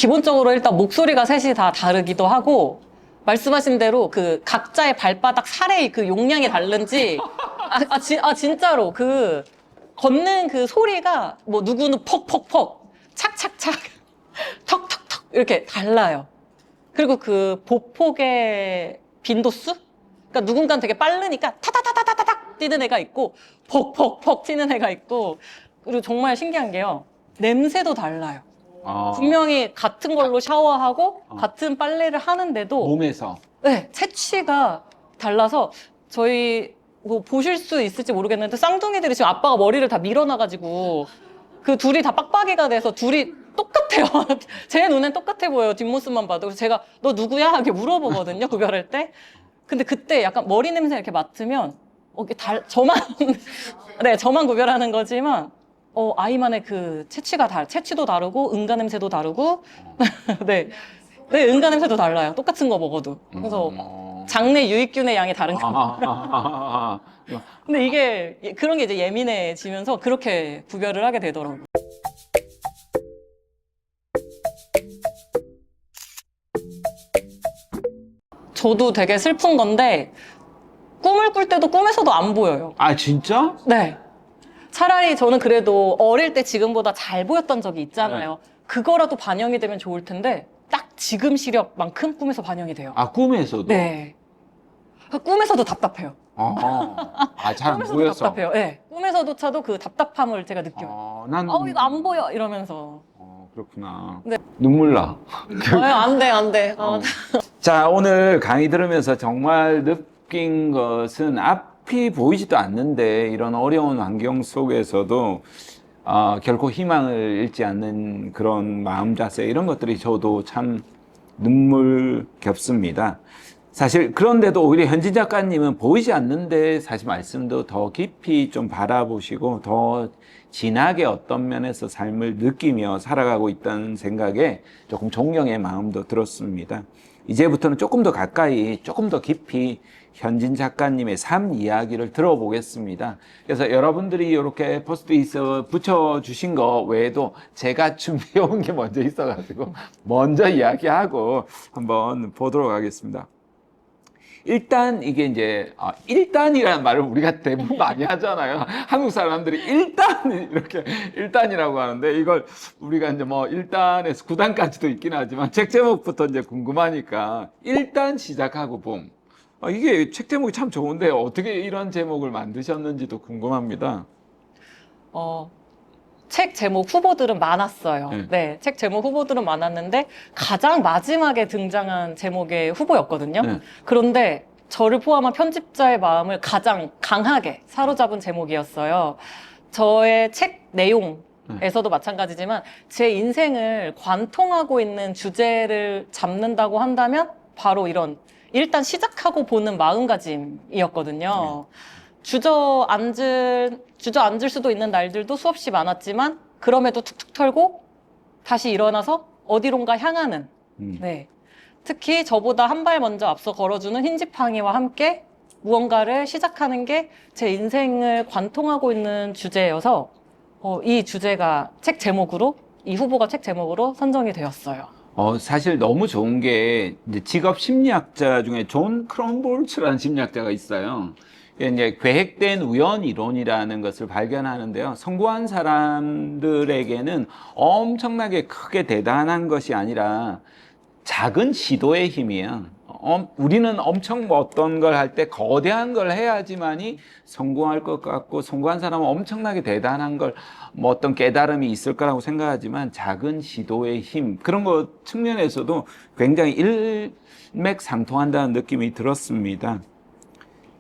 기본적으로 일단 목소리가 셋이 다 다르기도 하고, 말씀하신 대로 그 각자의 발바닥 살의 그 용량이 다른지, 진짜로 그 걷는 그 소리가 뭐 누구는 퍽퍽퍽, 착착착, 턱턱턱 이렇게 달라요. 그리고 그 보폭의 빈도수? 그러니까 누군가는 되게 빠르니까 타다다다다닥 뛰는 애가 있고, 퍽퍽퍽 튀는 애가 있고, 그리고 정말 신기한 게요. 냄새도 달라요. 분명히 같은 걸로 샤워하고 같은 빨래를 하는데도 몸에서. 네, 채취가 달라서 저희 뭐 보실 수 있을지 모르겠는데 쌍둥이들이 지금 아빠가 머리를 다 밀어놔가지고 그 둘이 다 빡빡이가 돼서 둘이 똑같아요. 제 눈엔 똑같아 보여요. 뒷모습만 봐도. 그래서 제가 너 누구야? 이렇게 물어보거든요. 구별할 때. 근데 그때 약간 머리 냄새 이렇게 맡으면 이게 저만 네, 저만 구별하는 거지만 아이만의 그 채취도 다르고 응가 냄새도 다르고 네. 네, 응가 냄새도 달라요. 똑같은 거 먹어도. 그래서 장내 유익균의 양이 다른 거. 근데 이게 그런 게 이제 예민해지면서 그렇게 구별을 하게 되더라고요. 저도 되게 슬픈 건데 꿈을 꿀 때도 꿈에서도 안 보여요. 아, 진짜? 네. 차라리 저는 그래도 어릴 때 지금보다 잘 보였던 적이 있잖아요. 그거라도 반영이 되면 좋을 텐데 딱 지금 시력만큼 꿈에서 반영이 돼요. 아, 꿈에서도? 네. 꿈에서도 답답해요. 잘 안 꿈에서도 보여서. 답답해요. 네. 꿈에서조차도 그 답답함을 제가 느껴요. 이거 안 보여 이러면서. 그렇구나. 네. 눈물 나. 안 돼, 안 돼. 자, 오늘 강의 들으면서 정말 느낀 것은 앞이 보이지도 않는데 이런 어려운 환경 속에서도 결코 희망을 잃지 않는 그런 마음 자세, 이런 것들이 저도 참 눈물겹습니다. 사실 그런데도 오히려 현진 작가님은 보이지 않는데 사실 말씀도 더 깊이 좀 바라보시고 더 진하게 어떤 면에서 삶을 느끼며 살아가고 있다는 생각에 조금 존경의 마음도 들었습니다. 이제부터는 조금 더 가까이, 조금 더 깊이 현진 작가님의 삶 이야기를 들어보겠습니다. 그래서 여러분들이 이렇게 포스트잇에 붙여주신 거 외에도 제가 준비해온 게 먼저 있어가지고 먼저 이야기하고 한번 보도록 하겠습니다. 일단 이게 이제 일단이라는 말을 우리가 대부분 많이 하잖아요. 한국 사람들이 일단 이렇게 일단이라고 하는데 이걸 우리가 이제 뭐 1단에서 9단까지도 있긴 하지만 책 제목부터 이제 궁금하니까 일단 시작하고 봄. 이게 책 제목이 참 좋은데 어떻게 이런 제목을 만드셨는지도 궁금합니다. 책 제목 후보들은 많았어요. 네, 책 제목 후보들은 많았는데 가장 마지막에 등장한 제목의 후보였거든요. 그런데 저를 포함한 편집자의 마음을 가장 강하게 사로잡은 제목이었어요. 저의 책 내용에서도 마찬가지지만 제 인생을 관통하고 있는 주제를 잡는다고 한다면 바로 이런 일단 시작하고 보는 마음가짐이었거든요. 주저앉을 수도 있는 날들도 수없이 많았지만 그럼에도 툭툭 털고 다시 일어나서 어디론가 향하는 네. 특히 저보다 한 발 먼저 앞서 걸어주는 흰지팡이와 함께 무언가를 시작하는 게 제 인생을 관통하고 있는 주제여서 이 주제가 이 후보가 책 제목으로 선정이 되었어요. 사실 너무 좋은 게 이제 직업 심리학자 중에 존 크롬볼츠라는 심리학자가 있어요. 이제 계획된 우연 이론이라는 것을 발견하는데요. 성공한 사람들에게는 엄청나게 크게 대단한 것이 아니라 작은 시도의 힘이에요. 우리는 엄청 어떤 걸 할 때 거대한 걸 해야지만이 성공할 것 같고, 성공한 사람은 엄청나게 대단한 걸 뭐 어떤 깨달음이 있을 거라고 생각하지만 작은 시도의 힘, 그런 것 측면에서도 굉장히 일맥상통한다는 느낌이 들었습니다.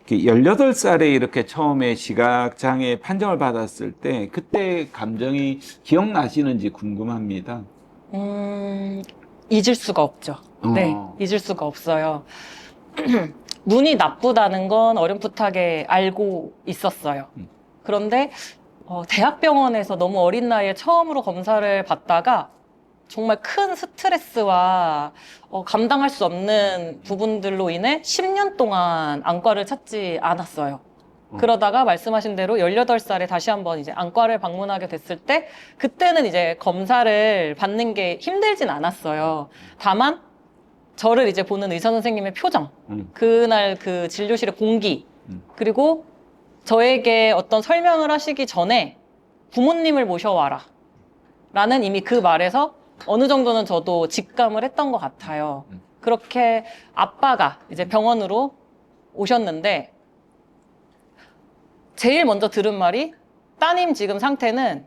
18살에 이렇게 처음에 시각장애 판정을 받았을 때 그때 감정이 기억나시는지 궁금합니다. 잊을 수가 없죠. 네, 잊을 수가 없어요. 눈이 나쁘다는 건 어렴풋하게 알고 있었어요. 그런데 대학병원에서 너무 어린 나이에 처음으로 검사를 받다가 정말 큰 스트레스와 감당할 수 없는 부분들로 인해 10년 동안 안과를 찾지 않았어요. 그러다가 말씀하신 대로 18살에 다시 한번 이제 안과를 방문하게 됐을 때 그때는 이제 검사를 받는 게 힘들진 않았어요. 다만 저를 이제 보는 의사 선생님의 표정, 그날 그 진료실의 공기, 그리고 저에게 어떤 설명을 하시기 전에 부모님을 모셔와라 라는 이미 그 말에서 어느 정도는 저도 직감을 했던 것 같아요. 그렇게 아빠가 이제 병원으로 오셨는데 제일 먼저 들은 말이 따님 지금 상태는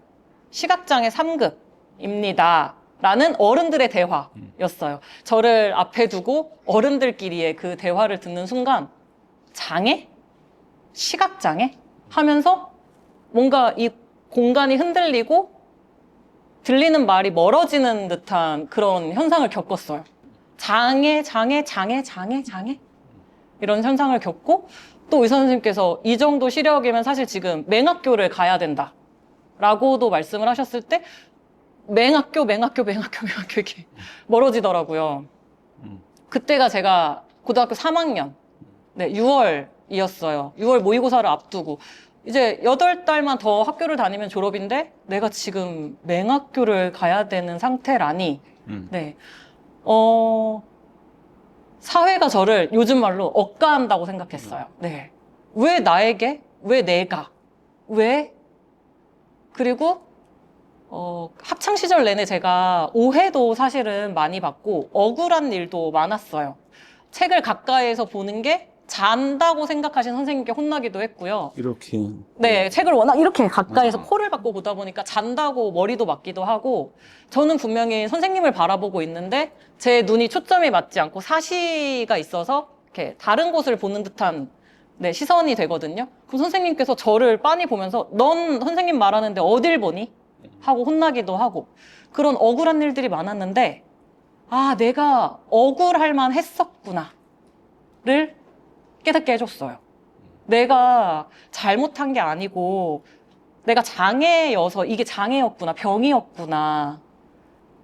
시각장애 3급입니다. 라는 어른들의 대화였어요. 저를 앞에 두고 어른들끼리의 그 대화를 듣는 순간 장애? 시각장애? 하면서 뭔가 이 공간이 흔들리고 들리는 말이 멀어지는 듯한 그런 현상을 겪었어요. 장애, 장애, 장애, 장애, 장애? 이런 현상을 겪고 또 의사 선생님께서 이 정도 시력이면 사실 지금 맹학교를 가야 된다. 라고도 말씀을 하셨을 때 맹학교 이렇게 멀어지더라고요. 그때가 제가 고등학교 3학년, 네, 6월이었어요. 6월 모의고사를 앞두고 이제 8달만 더 학교를 다니면 졸업인데 내가 지금 맹학교를 가야 되는 상태라니. 네. 사회가 저를 요즘 말로 억가한다고 생각했어요. 네. 왜 나에게? 왜 내가? 왜? 그리고 학창 시절 내내 제가 오해도 사실은 많이 받고 억울한 일도 많았어요. 책을 가까이에서 보는 게 잔다고 생각하신 선생님께 혼나기도 했고요. 이렇게. 네, 책을 워낙 이렇게 가까이서 맞아. 코를 박고 보다 보니까 잔다고 머리도 맞기도 하고 저는 분명히 선생님을 바라보고 있는데 제 눈이 초점이 맞지 않고 사시가 있어서 이렇게 다른 곳을 보는 듯한 네, 시선이 되거든요. 그럼 선생님께서 저를 빤히 보면서 넌 선생님 말하는데 어딜 보니? 하고 혼나기도 하고 그런 억울한 일들이 많았는데 아, 내가 억울할 만 했었구나를 깨닫게 해줬어요. 내가 잘못한 게 아니고 내가 장애여서 이게 장애였구나, 병이었구나.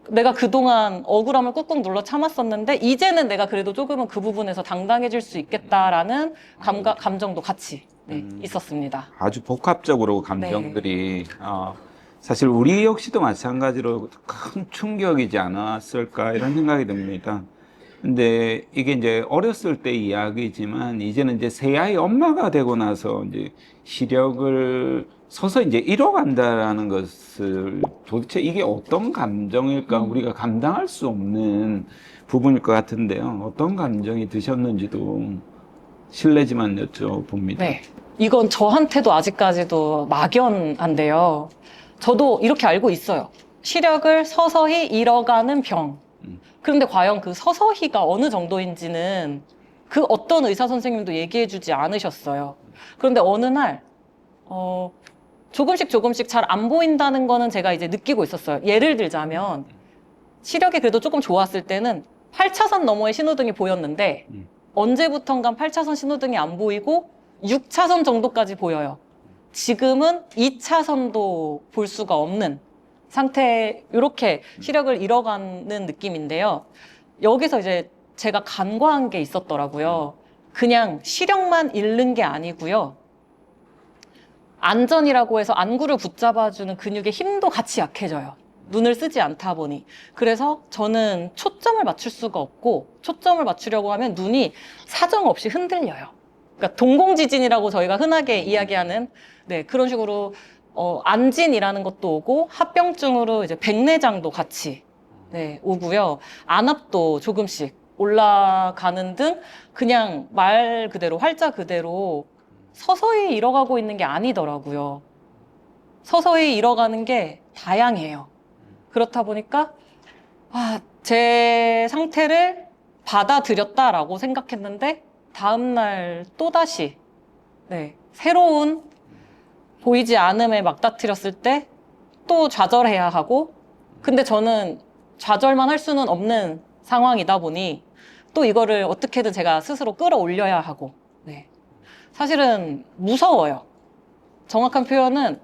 내가 그동안 억울함을 꾹꾹 눌러 참았었는데 이제는 내가 그래도 조금은 그 부분에서 당당해질 수 있겠다라는 감정도 같이 네, 있었습니다. 아주 복합적으로 감정들이 사실 우리 역시도 마찬가지로 큰 충격이지 않았을까 이런 생각이 듭니다. 근데 이게 이제 어렸을 때 이야기지만 이제는 이제 새 아이 엄마가 되고 나서 이제 시력을 서서 이제 잃어간다라는 것을 도대체 이게 어떤 감정일까 우리가 감당할 수 없는 부분일 것 같은데요. 어떤 감정이 드셨는지도 실례지만 여쭤봅니다. 네. 이건 저한테도 아직까지도 막연한데요. 저도 이렇게 알고 있어요. 시력을 서서히 잃어가는 병. 그런데 과연 그 서서히가 어느 정도인지는 그 어떤 의사 선생님도 얘기해 주지 않으셨어요. 그런데 어느 날, 조금씩 잘 안 보인다는 거는 제가 이제 느끼고 있었어요. 예를 들자면, 시력이 그래도 조금 좋았을 때는 8차선 너머의 신호등이 보였는데, 언제부턴간 8차선 신호등이 안 보이고 6차선 정도까지 보여요. 지금은 2차선도 볼 수가 없는 상태, 이렇게 시력을 잃어가는 느낌인데요. 여기서 이제 제가 간과한 게 있었더라고요. 그냥 시력만 잃는 게 아니고요. 안전이라고 해서 안구를 붙잡아주는 근육의 힘도 같이 약해져요. 눈을 쓰지 않다 보니. 그래서 저는 초점을 맞출 수가 없고 초점을 맞추려고 하면 눈이 사정없이 흔들려요. 그러니까 동공지진이라고 저희가 흔하게 이야기하는 네, 그런 식으로 안진이라는 것도 오고 합병증으로 이제 백내장도 같이 네, 오고요. 안압도 조금씩 올라가는 등 그냥 말 그대로 활자 그대로 서서히 잃어가고 있는 게 아니더라고요. 서서히 잃어가는 게 다양해요. 그렇다 보니까 제 상태를 받아들였다라고 생각했는데 다음날 또다시 네, 새로운 보이지 않음에 맞닥뜨렸을 때 또 좌절해야 하고 근데 저는 좌절만 할 수는 없는 상황이다 보니 또 이거를 어떻게든 제가 스스로 끌어올려야 하고 네. 사실은 무서워요. 정확한 표현은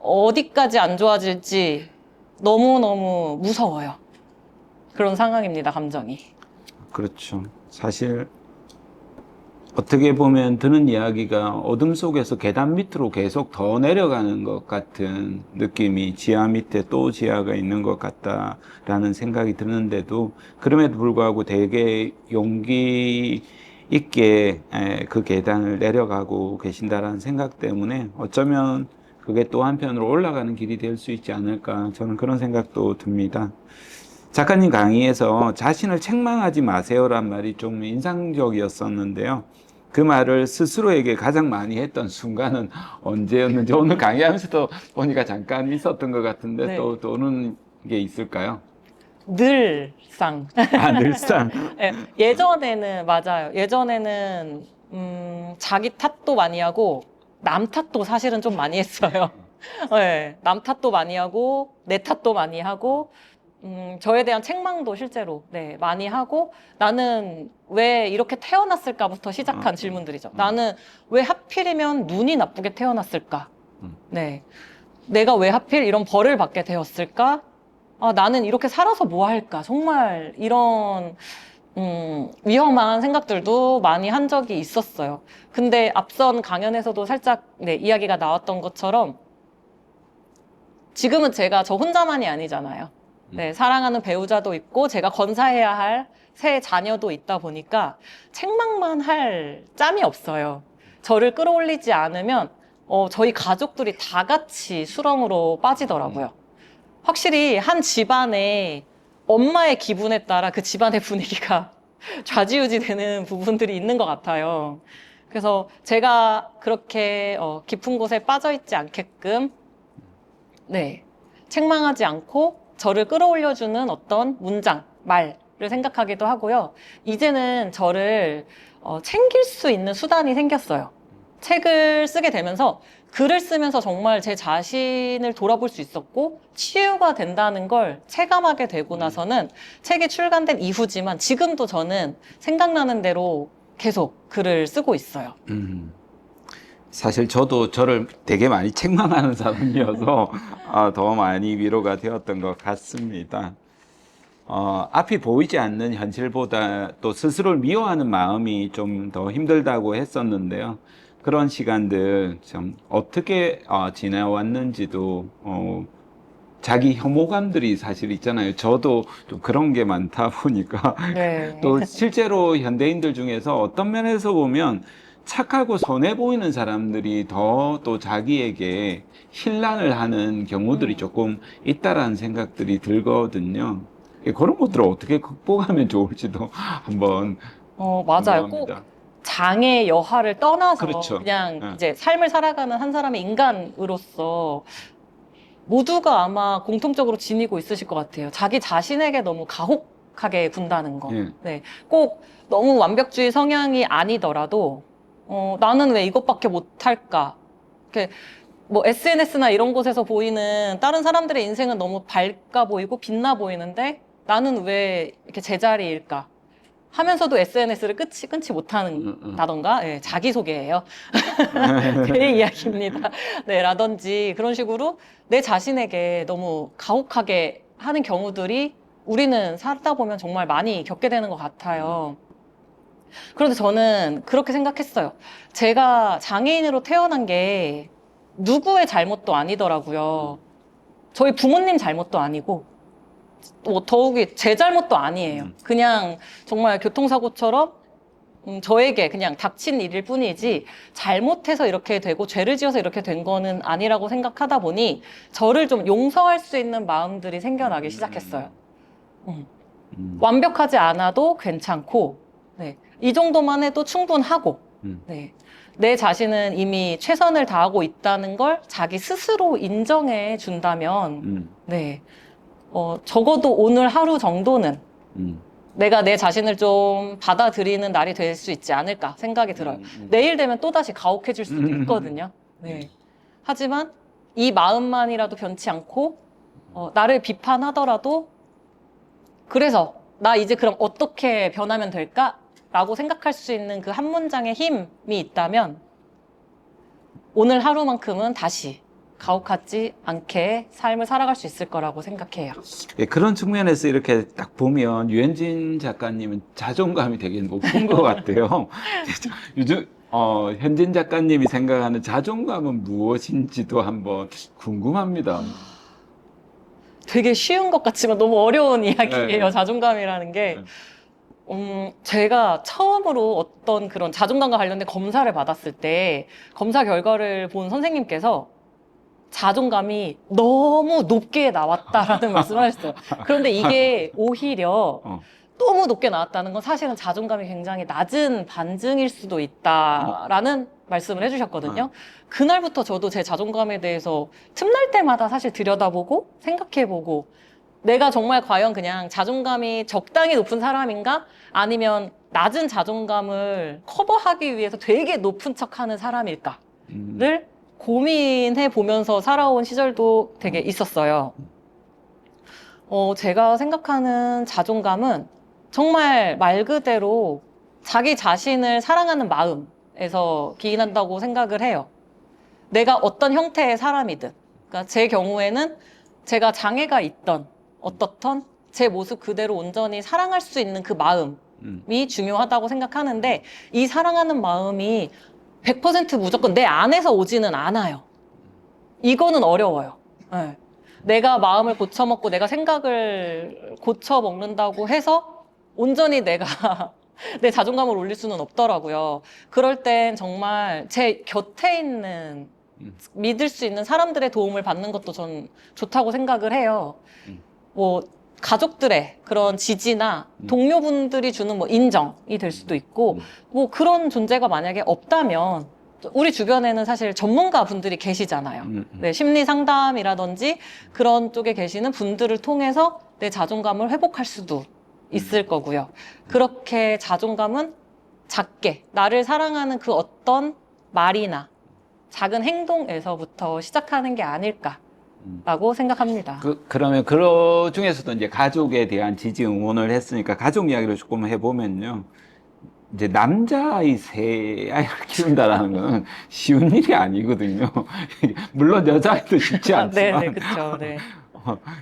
어디까지 안 좋아질지 너무너무 무서워요. 그런 상황입니다, 감정이. 그렇죠. 사실 어떻게 보면 드는 이야기가 어둠 속에서 계단 밑으로 계속 더 내려가는 것 같은 느낌이 지하 밑에 또 지하가 있는 것 같다라는 생각이 드는데도 그럼에도 불구하고 되게 용기 있게 그 계단을 내려가고 계신다라는 생각 때문에 어쩌면 그게 또 한편으로 올라가는 길이 될 수 있지 않을까 저는 그런 생각도 듭니다. 작가님 강의에서 자신을 책망하지 마세요란 말이 좀 인상적이었었는데요. 그 말을 스스로에게 가장 많이 했던 순간은 언제였는지 오늘 강의하면서도 보니까 잠깐 있었던 것 같은데 네. 또 도는 게 있을까요? 늘상. 아, 늘상. 예, 예전에는, 맞아요. 예전에는, 자기 탓도 많이 하고, 남 탓도 사실은 좀 많이 했어요. 네, 남 탓도 많이 하고, 내 탓도 많이 하고, 저에 대한 책망도 실제로, 네, 많이 하고, 나는 왜 이렇게 태어났을까부터 시작한 질문들이죠. 나는 왜 하필이면 눈이 나쁘게 태어났을까? 네. 내가 왜 하필 이런 벌을 받게 되었을까? 아, 나는 이렇게 살아서 뭐 할까? 정말 이런, 위험한 생각들도 많이 한 적이 있었어요. 근데 앞선 강연에서도 살짝, 네, 이야기가 나왔던 것처럼 지금은 제가 저 혼자만이 아니잖아요. 네, 사랑하는 배우자도 있고 제가 건사해야 할 새 자녀도 있다 보니까 책망만 할 짬이 없어요. 저를 끌어올리지 않으면 저희 가족들이 다 같이 수렁으로 빠지더라고요. 확실히 한 집안에 엄마의 기분에 따라 그 집안의 분위기가 좌지우지 되는 부분들이 있는 것 같아요. 그래서 제가 그렇게 깊은 곳에 빠져 있지 않게끔, 네, 책망하지 않고 저를 끌어올려주는 어떤 문장, 말을 생각하기도 하고요. 이제는 저를 챙길 수 있는 수단이 생겼어요. 책을 쓰게 되면서 글을 쓰면서 정말 제 자신을 돌아볼 수 있었고 치유가 된다는 걸 체감하게 되고 나서는 책이 출간된 이후지만 지금도 저는 생각나는 대로 계속 글을 쓰고 있어요. 사실 저도 저를 되게 많이 책망하는 사람이어서 더 많이 위로가 되었던 것 같습니다. 앞이 보이지 않는 현실보다 또 스스로를 미워하는 마음이 좀 더 힘들다고 했었는데요. 그런 시간들 좀 어떻게 지내왔는지도 자기 혐오감들이 사실 있잖아요. 저도 좀 그런 게 많다 보니까 네. 또 실제로 현대인들 중에서 어떤 면에서 보면 착하고 선해 보이는 사람들이 더 또 자기에게 신란을 하는 경우들이 조금 있다라는 생각들이 들거든요. 그런 것들을 어떻게 극복하면 좋을지도 한번 맞아요. 꼭 궁금합니다. 장의 여하를 떠나서 그렇죠. 그냥 예. 이제 삶을 살아가는 한 사람의 인간으로서 모두가 아마 공통적으로 지니고 있으실 것 같아요. 자기 자신에게 너무 가혹하게 군다는 거. 예. 네. 꼭 너무 완벽주의 성향이 아니더라도, 나는 왜 이것밖에 못할까? 이렇게 뭐 SNS나 이런 곳에서 보이는 다른 사람들의 인생은 너무 밝아 보이고 빛나 보이는데 나는 왜 이렇게 제자리일까? 하면서도 SNS를 끊지 못하는다던가, 예, 자기소개예요. 제 이야기입니다. 네, 라든지 그런 식으로 내 자신에게 너무 가혹하게 하는 경우들이 우리는 살다 보면 정말 많이 겪게 되는 것 같아요. 그런데 저는 그렇게 생각했어요. 제가 장애인으로 태어난 게 누구의 잘못도 아니더라고요. 저희 부모님 잘못도 아니고, 뭐 더욱이 제 잘못도 아니에요. 그냥 정말 교통사고처럼 저에게 그냥 닥친 일일 뿐이지 잘못해서 이렇게 되고 죄를 지어서 이렇게 된 거는 아니라고 생각하다 보니 저를 좀 용서할 수 있는 마음들이 생겨나기 시작했어요. 완벽하지 않아도 괜찮고, 네, 이 정도만 해도 충분하고, 네, 내 자신은 이미 최선을 다하고 있다는 걸 자기 스스로 인정해 준다면, 네, 적어도 오늘 하루 정도는 내가 내 자신을 좀 받아들이는 날이 될 수 있지 않을까 생각이 들어요. 내일 되면 또다시 가혹해질 수도 있거든요. 네. 하지만 이 마음만이라도 변치 않고, 나를 비판하더라도, 그래서 나 이제 그럼 어떻게 변하면 될까? 라고 생각할 수 있는 그 한 문장의 힘이 있다면, 오늘 하루만큼은 다시 가혹하지 않게 삶을 살아갈 수 있을 거라고 생각해요. 예, 그런 측면에서 이렇게 딱 보면 유현진 작가님은 자존감이 되게 높은 것 같아요. 요즘 현진 작가님이 생각하는 자존감은 무엇인지도 한번 궁금합니다. 되게 쉬운 것 같지만 너무 어려운 이야기예요. 네. 자존감이라는 게. 제가 처음으로 어떤 그런 자존감과 관련된 검사를 받았을 때 검사 결과를 본 선생님께서 자존감이 너무 높게 나왔다라는 말씀을 하셨어요. 그런데 이게 오히려 어. 너무 높게 나왔다는 건 사실은 자존감이 굉장히 낮은 반증일 수도 있다라는 말씀을 해주셨거든요. 그날부터 저도 제 자존감에 대해서 틈날 때마다 사실 들여다보고 생각해보고 내가 정말 과연 그냥 자존감이 적당히 높은 사람인가? 아니면 낮은 자존감을 커버하기 위해서 되게 높은 척하는 사람일까를 고민해 보면서 살아온 시절도 되게 있었어요. 제가 생각하는 자존감은 정말 말 그대로 자기 자신을 사랑하는 마음에서 기인한다고 생각을 해요. 내가 어떤 형태의 사람이든. 그러니까 제 경우에는 제가 장애가 있던 어떻던 제 모습 그대로 온전히 사랑할 수 있는 그 마음이 중요하다고 생각하는데 이 사랑하는 마음이 100% 무조건 내 안에서 오지는 않아요. 이거는 어려워요. 네. 내가 마음을 고쳐먹고 내가 생각을 고쳐먹는다고 해서 온전히 내가 내 자존감을 올릴 수는 없더라고요. 그럴 땐 정말 제 곁에 있는 믿을 수 있는 사람들의 도움을 받는 것도 전 좋다고 생각을 해요. 뭐 가족들의 그런 지지나 동료분들이 주는 뭐 인정이 될 수도 있고 뭐 그런 존재가 만약에 없다면 우리 주변에는 사실 전문가 분들이 계시잖아요. 네, 심리 상담이라든지 그런 쪽에 계시는 분들을 통해서 내 자존감을 회복할 수도 있을 거고요. 그렇게 자존감은 작게 나를 사랑하는 그 어떤 말이나 작은 행동에서부터 시작하는 게 아닐까라고 생각합니다. 그러면 그 중에서도 이제 가족에 대한 지지 응원을 했으니까 가족 이야기를 조금 해보면요. 이제 남자아이 세 아이를 키운다라는 건 쉬운 일이 아니거든요. 물론 여자아이도 쉽지 않지만. 네, 그렇죠. 네.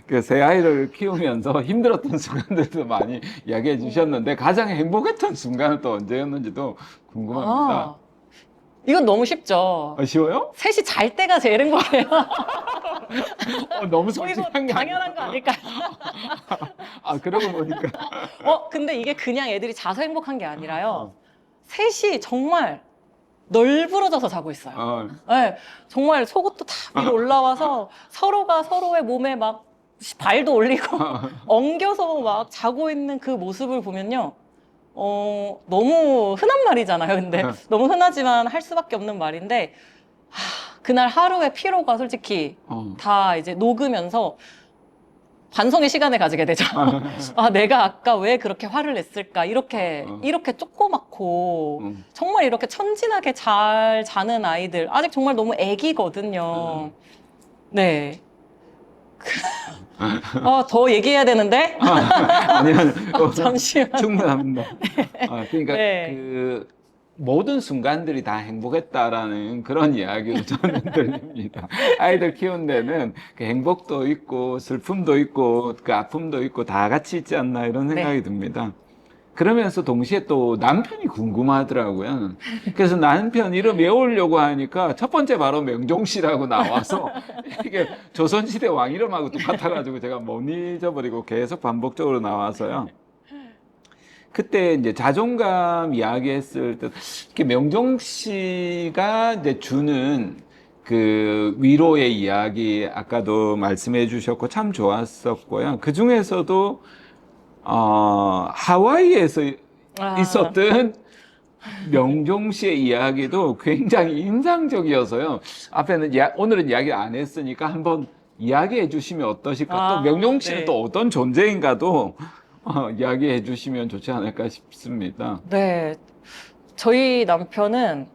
그 세 아이를 키우면서 힘들었던 순간들도 많이 이야기해 주셨는데 가장 행복했던 순간은 또 언제였는지도 궁금합니다. 아, 이건 너무 쉽죠. 쉬워요? 셋이 잘 때가 제일 행복해요. 너무 이거 솔직한 게 당연한 거 아닐까요? 그러고 보니까. 근데 이게 그냥 애들이 자서 행복한 게 아니라요. 셋이 정말 널브러져서 자고 있어요. 네, 정말 속옷도 다 위로 올라와서 서로가 서로의 몸에 막 발도 올리고 엉겨서 막 자고 있는 그 모습을 보면요. 너무 흔한 말이잖아요. 근데 너무 흔하지만 할 수밖에 없는 말인데 그날 하루의 피로가 솔직히 다 이제 녹으면서 반성의 시간을 가지게 되죠. 내가 아까 왜 그렇게 화를 냈을까? 이렇게 조그맣고, 정말 이렇게 천진하게 잘 자는 아이들. 아직 정말 너무 애기거든요. 네. 더 얘기해야 되는데? 아니면 잠시만. 충분합니다. 그러니까 네. 그 모든 순간들이 다 행복했다라는 그런 이야기로 저는 들립니다. 아이들 키운 데는 그 행복도 있고 슬픔도 있고 그 아픔도 있고 다 같이 있지 않나 이런 생각이 듭니다. 그러면서 동시에 또 남편이 궁금하더라고요. 그래서 남편 이름 외우려고 하니까 첫 번째 바로 명종씨라고 나와서 이게 조선시대 왕 이름하고 똑같아가지고 제가 못 잊어버리고 계속 반복적으로 나와서요. 그때 이제 자존감 이야기했을 때, 이렇게 명종 씨가 이제 주는 그 위로의 이야기, 아까도 말씀해 주셨고 참 좋았었고요. 그 중에서도, 하와이에서 있었던 명종 씨의 이야기도 굉장히 인상적이어서요. 앞에는 오늘은 이야기 안 했으니까 한번 이야기해 주시면 어떠실까? 또 명종 씨는 네. 또 어떤 존재인가도 이야기해 주시면 좋지 않을까 싶습니다. 네. 저희 남편은,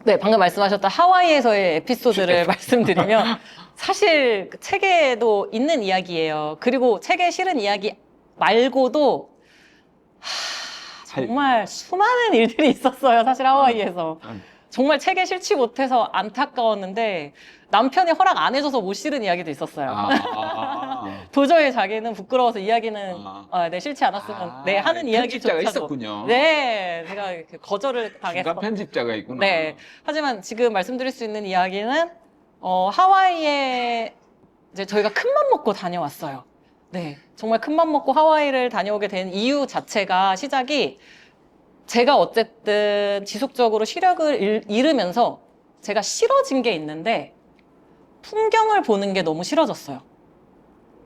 네, 방금 말씀하셨던 하와이에서의 에피소드를 말씀드리면, 사실 그 책에도 있는 이야기예요. 그리고 책에 실은 이야기 말고도, 정말 수많은 일들이 있었어요. 사실 하와이에서. 정말 책에 실지 못해서 안타까웠는데 남편이 허락 안 해줘서 못 실은 이야기도 있었어요. 도저히 자기는 부끄러워서 이야기는 네, 싫지 않았으면 네 하는 편집자가 이야기조차도 있었군요. 네 제가 이렇게 거절을 당해서 중간 편집자가 있구나. 네 하지만 지금 말씀드릴 수 있는 이야기는 하와이에 이제 저희가 큰맘 먹고 다녀왔어요. 네 정말 큰맘 먹고 하와이를 다녀오게 된 이유 자체가 시작이 제가 어쨌든 지속적으로 시력을 잃으면서 제가 싫어진 게 있는데 풍경을 보는 게 너무 싫어졌어요.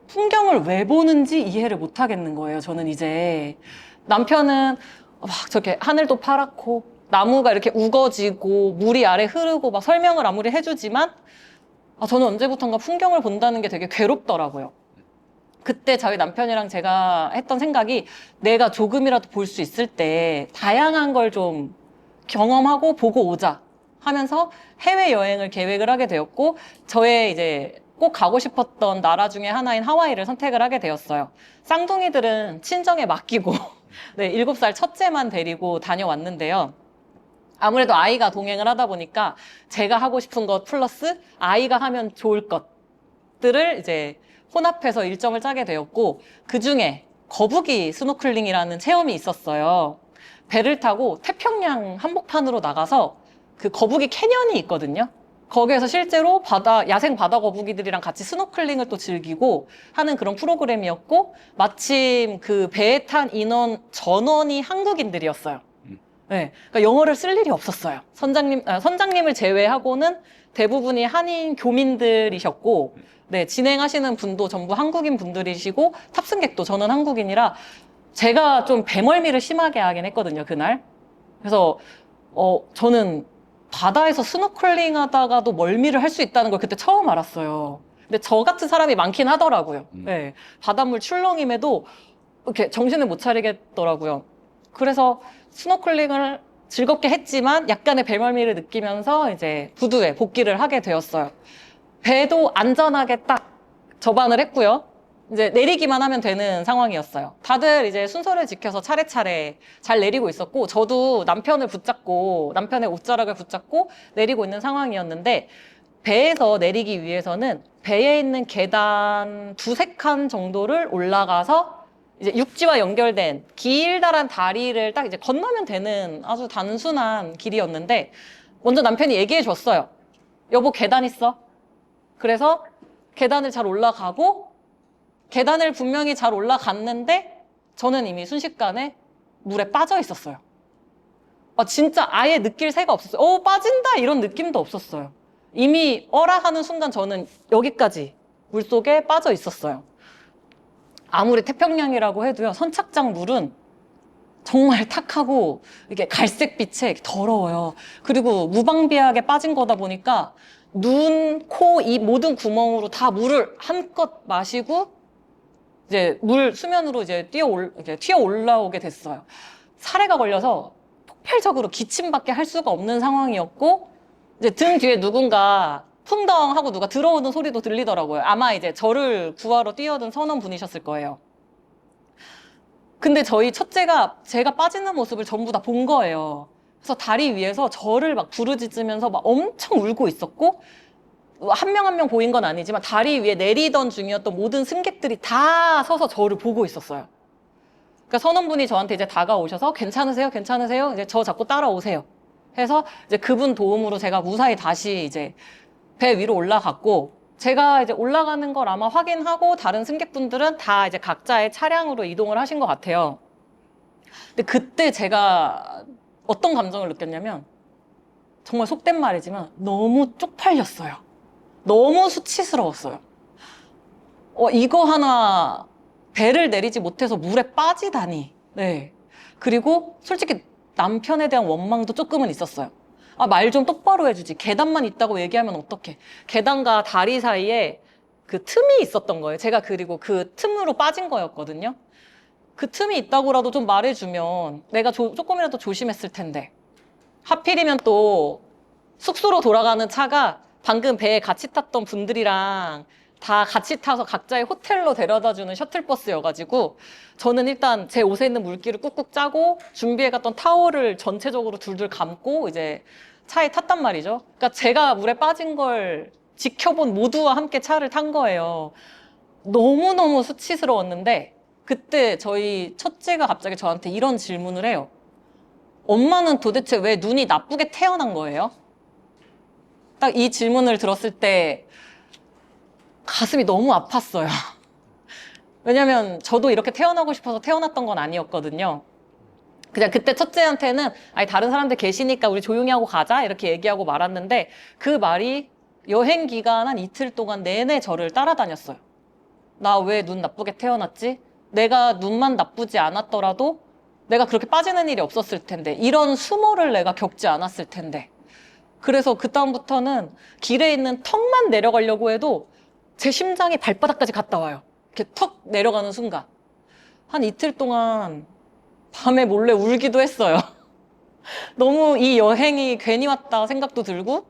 풍경을 왜 보는지 이해를 못 하겠는 거예요. 저는 이제 남편은 막 저렇게 하늘도 파랗고 나무가 이렇게 우거지고 물이 아래 흐르고 막 설명을 아무리 해주지만 저는 언제부턴가 풍경을 본다는 게 되게 괴롭더라고요. 그때 저희 남편이랑 제가 했던 생각이 내가 조금이라도 볼 수 있을 때 다양한 걸 좀 경험하고 보고 오자 하면서 해외여행을 계획을 하게 되었고 저의 이제 꼭 가고 싶었던 나라 중에 하나인 하와이를 선택을 하게 되었어요. 쌍둥이들은 친정에 맡기고 네, 7살 첫째만 데리고 다녀왔는데요. 아무래도 아이가 동행을 하다 보니까 제가 하고 싶은 것 플러스 아이가 하면 좋을 것들을 이제 혼합해서 일정을 짜게 되었고 그중에 거북이 스노클링이라는 체험이 있었어요. 배를 타고 태평양 한복판으로 나가서 그 거북이 캐년이 있거든요. 거기에서 실제로 야생 바다 거북이들이랑 같이 스노클링을 또 즐기고 하는 그런 프로그램이었고 마침 그 배에 탄 인원 전원이 한국인들이었어요. 네, 그러니까 영어를 쓸 일이 없었어요. 선장님을 제외하고는 대부분이 한인 교민들이셨고, 네, 진행하시는 분도 전부 한국인 분들이시고, 탑승객도 저는 한국인이라 제가 좀 배멀미를 심하게 하긴 했거든요, 그날. 그래서, 저는 바다에서 스노클링 하다가도 멀미를 할 수 있다는 걸 그때 처음 알았어요. 근데 저 같은 사람이 많긴 하더라고요. 네, 바닷물 출렁임에도 이렇게 정신을 못 차리겠더라고요. 그래서 스노클링을 즐겁게 했지만 약간의 배멀미를 느끼면서 이제 부두에 복귀를 하게 되었어요. 배도 안전하게 딱 접안을 했고요. 이제 내리기만 하면 되는 상황이었어요. 다들 이제 순서를 지켜서 차례차례 잘 내리고 있었고 저도 남편을 붙잡고 남편의 옷자락을 붙잡고 내리고 있는 상황이었는데 배에서 내리기 위해서는 배에 있는 계단 두세 칸 정도를 올라가서 이제 육지와 연결된 길다란 다리를 딱 이제 건너면 되는 아주 단순한 길이었는데 먼저 남편이 얘기해 줬어요. 여보 계단 있어. 그래서 계단을 잘 올라가고 계단을 분명히 잘 올라갔는데 저는 이미 순식간에 물에 빠져 있었어요. 진짜 아예 느낄 새가 없었어요. 빠진다 이런 느낌도 없었어요. 이미 어라 하는 순간 저는 여기까지 물속에 빠져 있었어요. 아무리 태평양이라고 해도요, 선착장 물은 정말 탁하고 이게 갈색빛에 더러워요. 그리고 무방비하게 빠진 거다 보니까 눈, 코, 입 모든 구멍으로 다 물을 한껏 마시고 이제 물 수면으로 이제 튀어 올라오게 됐어요. 사례가 걸려서 폭발적으로 기침밖에 할 수가 없는 상황이었고 이제 등 뒤에 누군가 풍덩 하고 누가 들어오는 소리도 들리더라고요. 아마 이제 저를 구하러 뛰어든 선원분이셨을 거예요. 근데 저희 첫째가 제가 빠지는 모습을 전부 다 본 거예요. 그래서 다리 위에서 저를 막 부르짖으면서 막 엄청 울고 있었고 한 명 한 명 보인 건 아니지만 다리 위에 내리던 중이었던 모든 승객들이 다 서서 저를 보고 있었어요. 그러니까 선원분이 저한테 이제 다가오셔서 괜찮으세요? 괜찮으세요? 이제 저 자꾸 따라오세요. 해서 이제 그분 도움으로 제가 무사히 다시 이제 배 위로 올라갔고 제가 이제 올라가는 걸 아마 확인하고 다른 승객분들은 다 이제 각자의 차량으로 이동을 하신 것 같아요. 근데 그때 제가 어떤 감정을 느꼈냐면 정말 속된 말이지만 너무 쪽팔렸어요. 너무 수치스러웠어요. 이거 하나 배를 내리지 못해서 물에 빠지다니. 네. 그리고 솔직히 남편에 대한 원망도 조금은 있었어요. 말 좀 똑바로 해주지. 계단만 있다고 얘기하면 어떡해. 계단과 다리 사이에 그 틈이 있었던 거예요. 제가 그리고 그 틈으로 빠진 거였거든요. 그 틈이 있다고라도 좀 말해주면 내가 조금이라도 조심했을 텐데. 하필이면 또 숙소로 돌아가는 차가 방금 배에 같이 탔던 분들이랑 다 같이 타서 각자의 호텔로 데려다주는 셔틀버스여가지고 저는 일단 제 옷에 있는 물기를 꾹꾹 짜고 준비해갔던 타월을 전체적으로 둘둘 감고 이제 차에 탔단 말이죠. 그러니까 제가 물에 빠진 걸 지켜본 모두와 함께 차를 탄 거예요. 너무너무 수치스러웠는데 그때 저희 첫째가 갑자기 저한테 이런 질문을 해요. 엄마는 도대체 왜 눈이 나쁘게 태어난 거예요? 딱 이 질문을 들었을 때 가슴이 너무 아팠어요. 왜냐면 저도 이렇게 태어나고 싶어서 태어났던 건 아니었거든요. 그냥 그때 첫째한테는 아니 다른 사람들 계시니까 우리 조용히 하고 가자 이렇게 얘기하고 말았는데 그 말이 여행 기간 한 이틀 동안 내내 저를 따라다녔어요. 나 왜 눈 나쁘게 태어났지? 내가 눈만 나쁘지 않았더라도 내가 그렇게 빠지는 일이 없었을 텐데 이런 수모를 내가 겪지 않았을 텐데 그래서 그다음부터는 길에 있는 턱만 내려가려고 해도 제 심장이 발바닥까지 갔다 와요. 이렇게 턱 내려가는 순간 한 이틀 동안 밤에 몰래 울기도 했어요. 너무 이 여행이 괜히 왔다 생각도 들고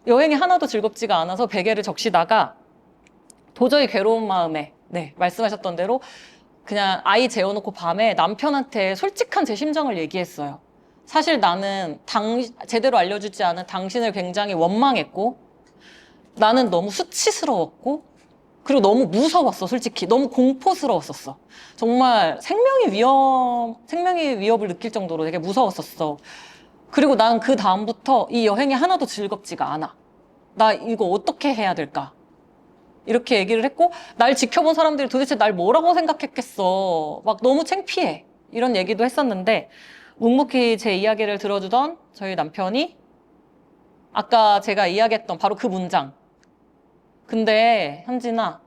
여행이 하나도 즐겁지가 않아서 베개를 적시다가 도저히 괴로운 마음에 네 말씀하셨던 대로 그냥 아이 재워놓고 밤에 남편한테 솔직한 제 심정을 얘기했어요. 사실 나는 제대로 알려주지 않은 당신을 굉장히 원망했고 나는 너무 수치스러웠고 그리고 너무 무서웠어, 솔직히. 너무 공포스러웠었어. 정말 생명의 위협을 느낄 정도로 되게 무서웠었어. 그리고 난 그 다음부터 이 여행이 하나도 즐겁지가 않아. 나 이거 어떻게 해야 될까? 이렇게 얘기를 했고, 날 지켜본 사람들이 도대체 날 뭐라고 생각했겠어. 막 너무 창피해. 이런 얘기도 했었는데, 묵묵히 제 이야기를 들어주던 저희 남편이 아까 제가 이야기했던 바로 그 문장. 근데 현진아,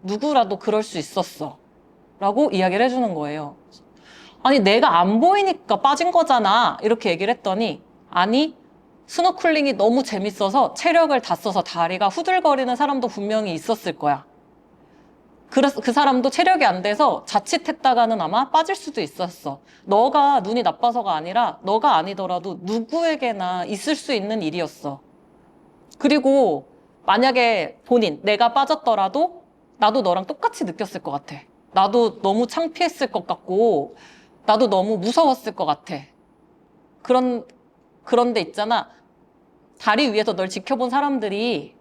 누구라도 그럴 수 있었어. 라고 이야기를 해주는 거예요. 아니, 내가 안 보이니까 빠진 거잖아. 이렇게 얘기를 했더니, 아니, 스노클링이 너무 재밌어서 체력을 다 써서 다리가 후들거리는 사람도 분명히 있었을 거야. 그래서 그 사람도 체력이 안 돼서 자칫했다가는 아마 빠질 수도 있었어. 너가 눈이 나빠서가 아니라 너가 아니더라도 누구에게나 있을 수 있는 일이었어. 그리고 만약에 내가 빠졌더라도 나도 너랑 똑같이 느꼈을 것 같아. 나도 너무 창피했을 것 같고 나도 너무 무서웠을 것 같아. 그런데 있잖아. 다리 위에서 널 지켜본 사람들이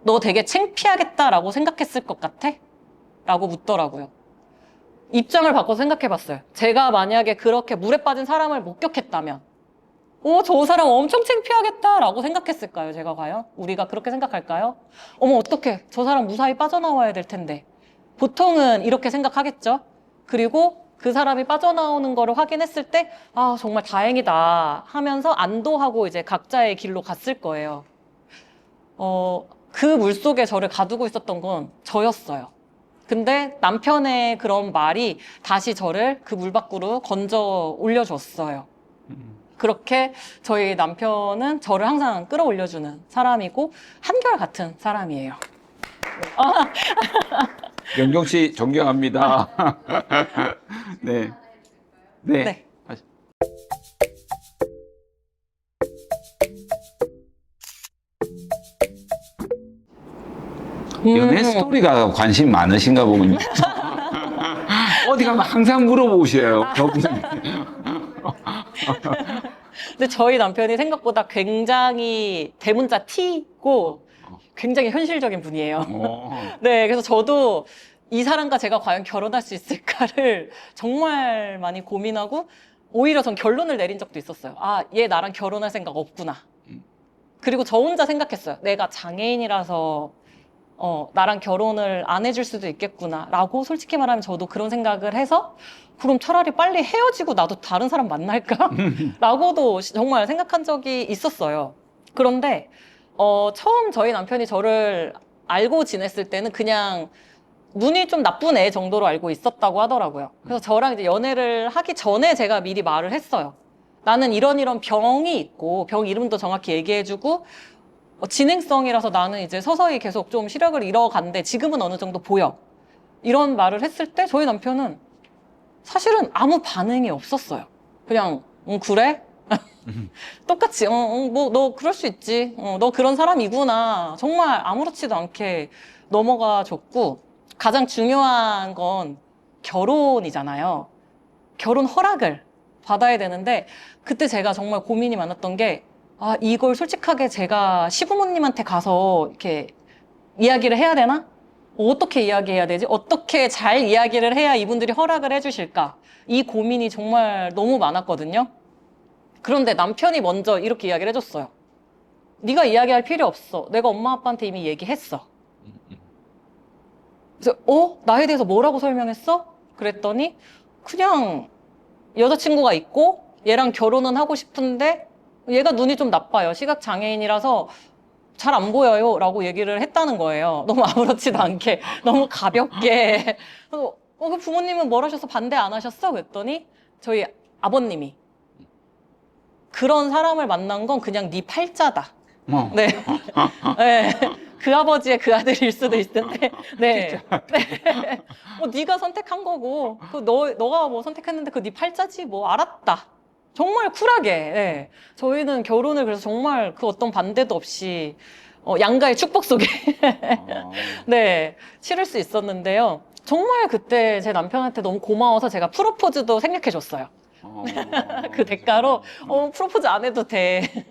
너 되게 창피하겠다라고 생각했을 것 같아? 라고 묻더라고요. 입장을 바꿔서 생각해봤어요. 제가 만약에 그렇게 물에 빠진 사람을 목격했다면 저 사람 엄청 창피하겠다라고 생각했을까요? 제가 과연? 우리가 그렇게 생각할까요? 어머, 어떡해. 저 사람 무사히 빠져나와야 될 텐데. 보통은 이렇게 생각하겠죠? 그리고 그 사람이 빠져나오는 거를 확인했을 때, 아, 정말 다행이다 하면서 안도하고 이제 각자의 길로 갔을 거예요. 그 물속에 저를 가두고 있었던 건 저였어요. 근데 남편의 그런 말이 다시 저를 그 물 밖으로 건져 올려줬어요. 그렇게 저희 남편은 저를 항상 끌어올려주는 사람이고 한결같은 사람이에요. 영경 씨 존경합니다. 네. 네. 네. 연애 스토리가 관심 많으신가 보군요. 어디 가면 항상 물어보셔요. 저분이. 근데 저희 남편이 생각보다 굉장히 대문자 T고 굉장히 현실적인 분이에요. 네, 그래서 저도 이 사람과 제가 과연 결혼할 수 있을까를 정말 많이 고민하고 오히려 전 결론을 내린 적도 있었어요. 아, 얘 나랑 결혼할 생각 없구나. 그리고 저 혼자 생각했어요. 내가 장애인이라서 나랑 결혼을 안 해줄 수도 있겠구나 라고 솔직히 말하면 저도 그런 생각을 해서 그럼 차라리 빨리 헤어지고 나도 다른 사람 만날까? 라고도 정말 생각한 적이 있었어요. 그런데 처음 저희 남편이 저를 알고 지냈을 때는 그냥 눈이 좀 나쁜 애 정도로 알고 있었다고 하더라고요. 그래서 저랑 이제 연애를 하기 전에 제가 미리 말을 했어요. 나는 이런 병이 있고 병 이름도 정확히 얘기해주고 진행성이라서 나는 이제 서서히 계속 좀 시력을 잃어간데 지금은 어느 정도 보여. 이런 말을 했을 때 저희 남편은 사실은 아무 반응이 없었어요. 그냥 그래? 똑같이 뭐 너 그럴 수 있지. 너 그런 사람이구나. 정말 아무렇지도 않게 넘어가 줬고 가장 중요한 건 결혼이잖아요. 결혼 허락을 받아야 되는데 그때 제가 정말 고민이 많았던 게 이걸 솔직하게 제가 시부모님한테 가서 이렇게 이야기를 해야 되나? 어떻게 이야기해야 되지? 어떻게 잘 이야기를 해야 이분들이 허락을 해주실까? 이 고민이 정말 너무 많았거든요. 그런데 남편이 먼저 이렇게 이야기를 해줬어요. 네가 이야기할 필요 없어. 내가 엄마 아빠한테 이미 얘기했어. 그래서 나에 대해서 뭐라고 설명했어? 그랬더니 그냥 여자친구가 있고 얘랑 결혼은 하고 싶은데 얘가 눈이 좀 나빠요. 시각장애인이라서 잘 안 보여요 라고 얘기를 했다는 거예요. 너무 아무렇지도 않게 너무 가볍게. 그래서 그 부모님은 뭘 하셔서 반대 안 하셨어? 그랬더니 저희 아버님이 그런 사람을 만난 건 그냥 네 팔자다. 네. 네. 그 아버지의 그 아들일 수도 있을 텐데, 네. 네. 네가 선택한 거고, 너가 뭐 선택했는데 그 네 팔자지, 뭐, 알았다. 정말 쿨하게, 네. 저희는 결혼을 그래서 정말 그 어떤 반대도 없이, 양가의 축복 속에, 네, 치를 수 있었는데요. 정말 그때 제 남편한테 너무 고마워서 제가 프로포즈도 생략해 줬어요. 그 대가로, 프로포즈 안 해도 돼.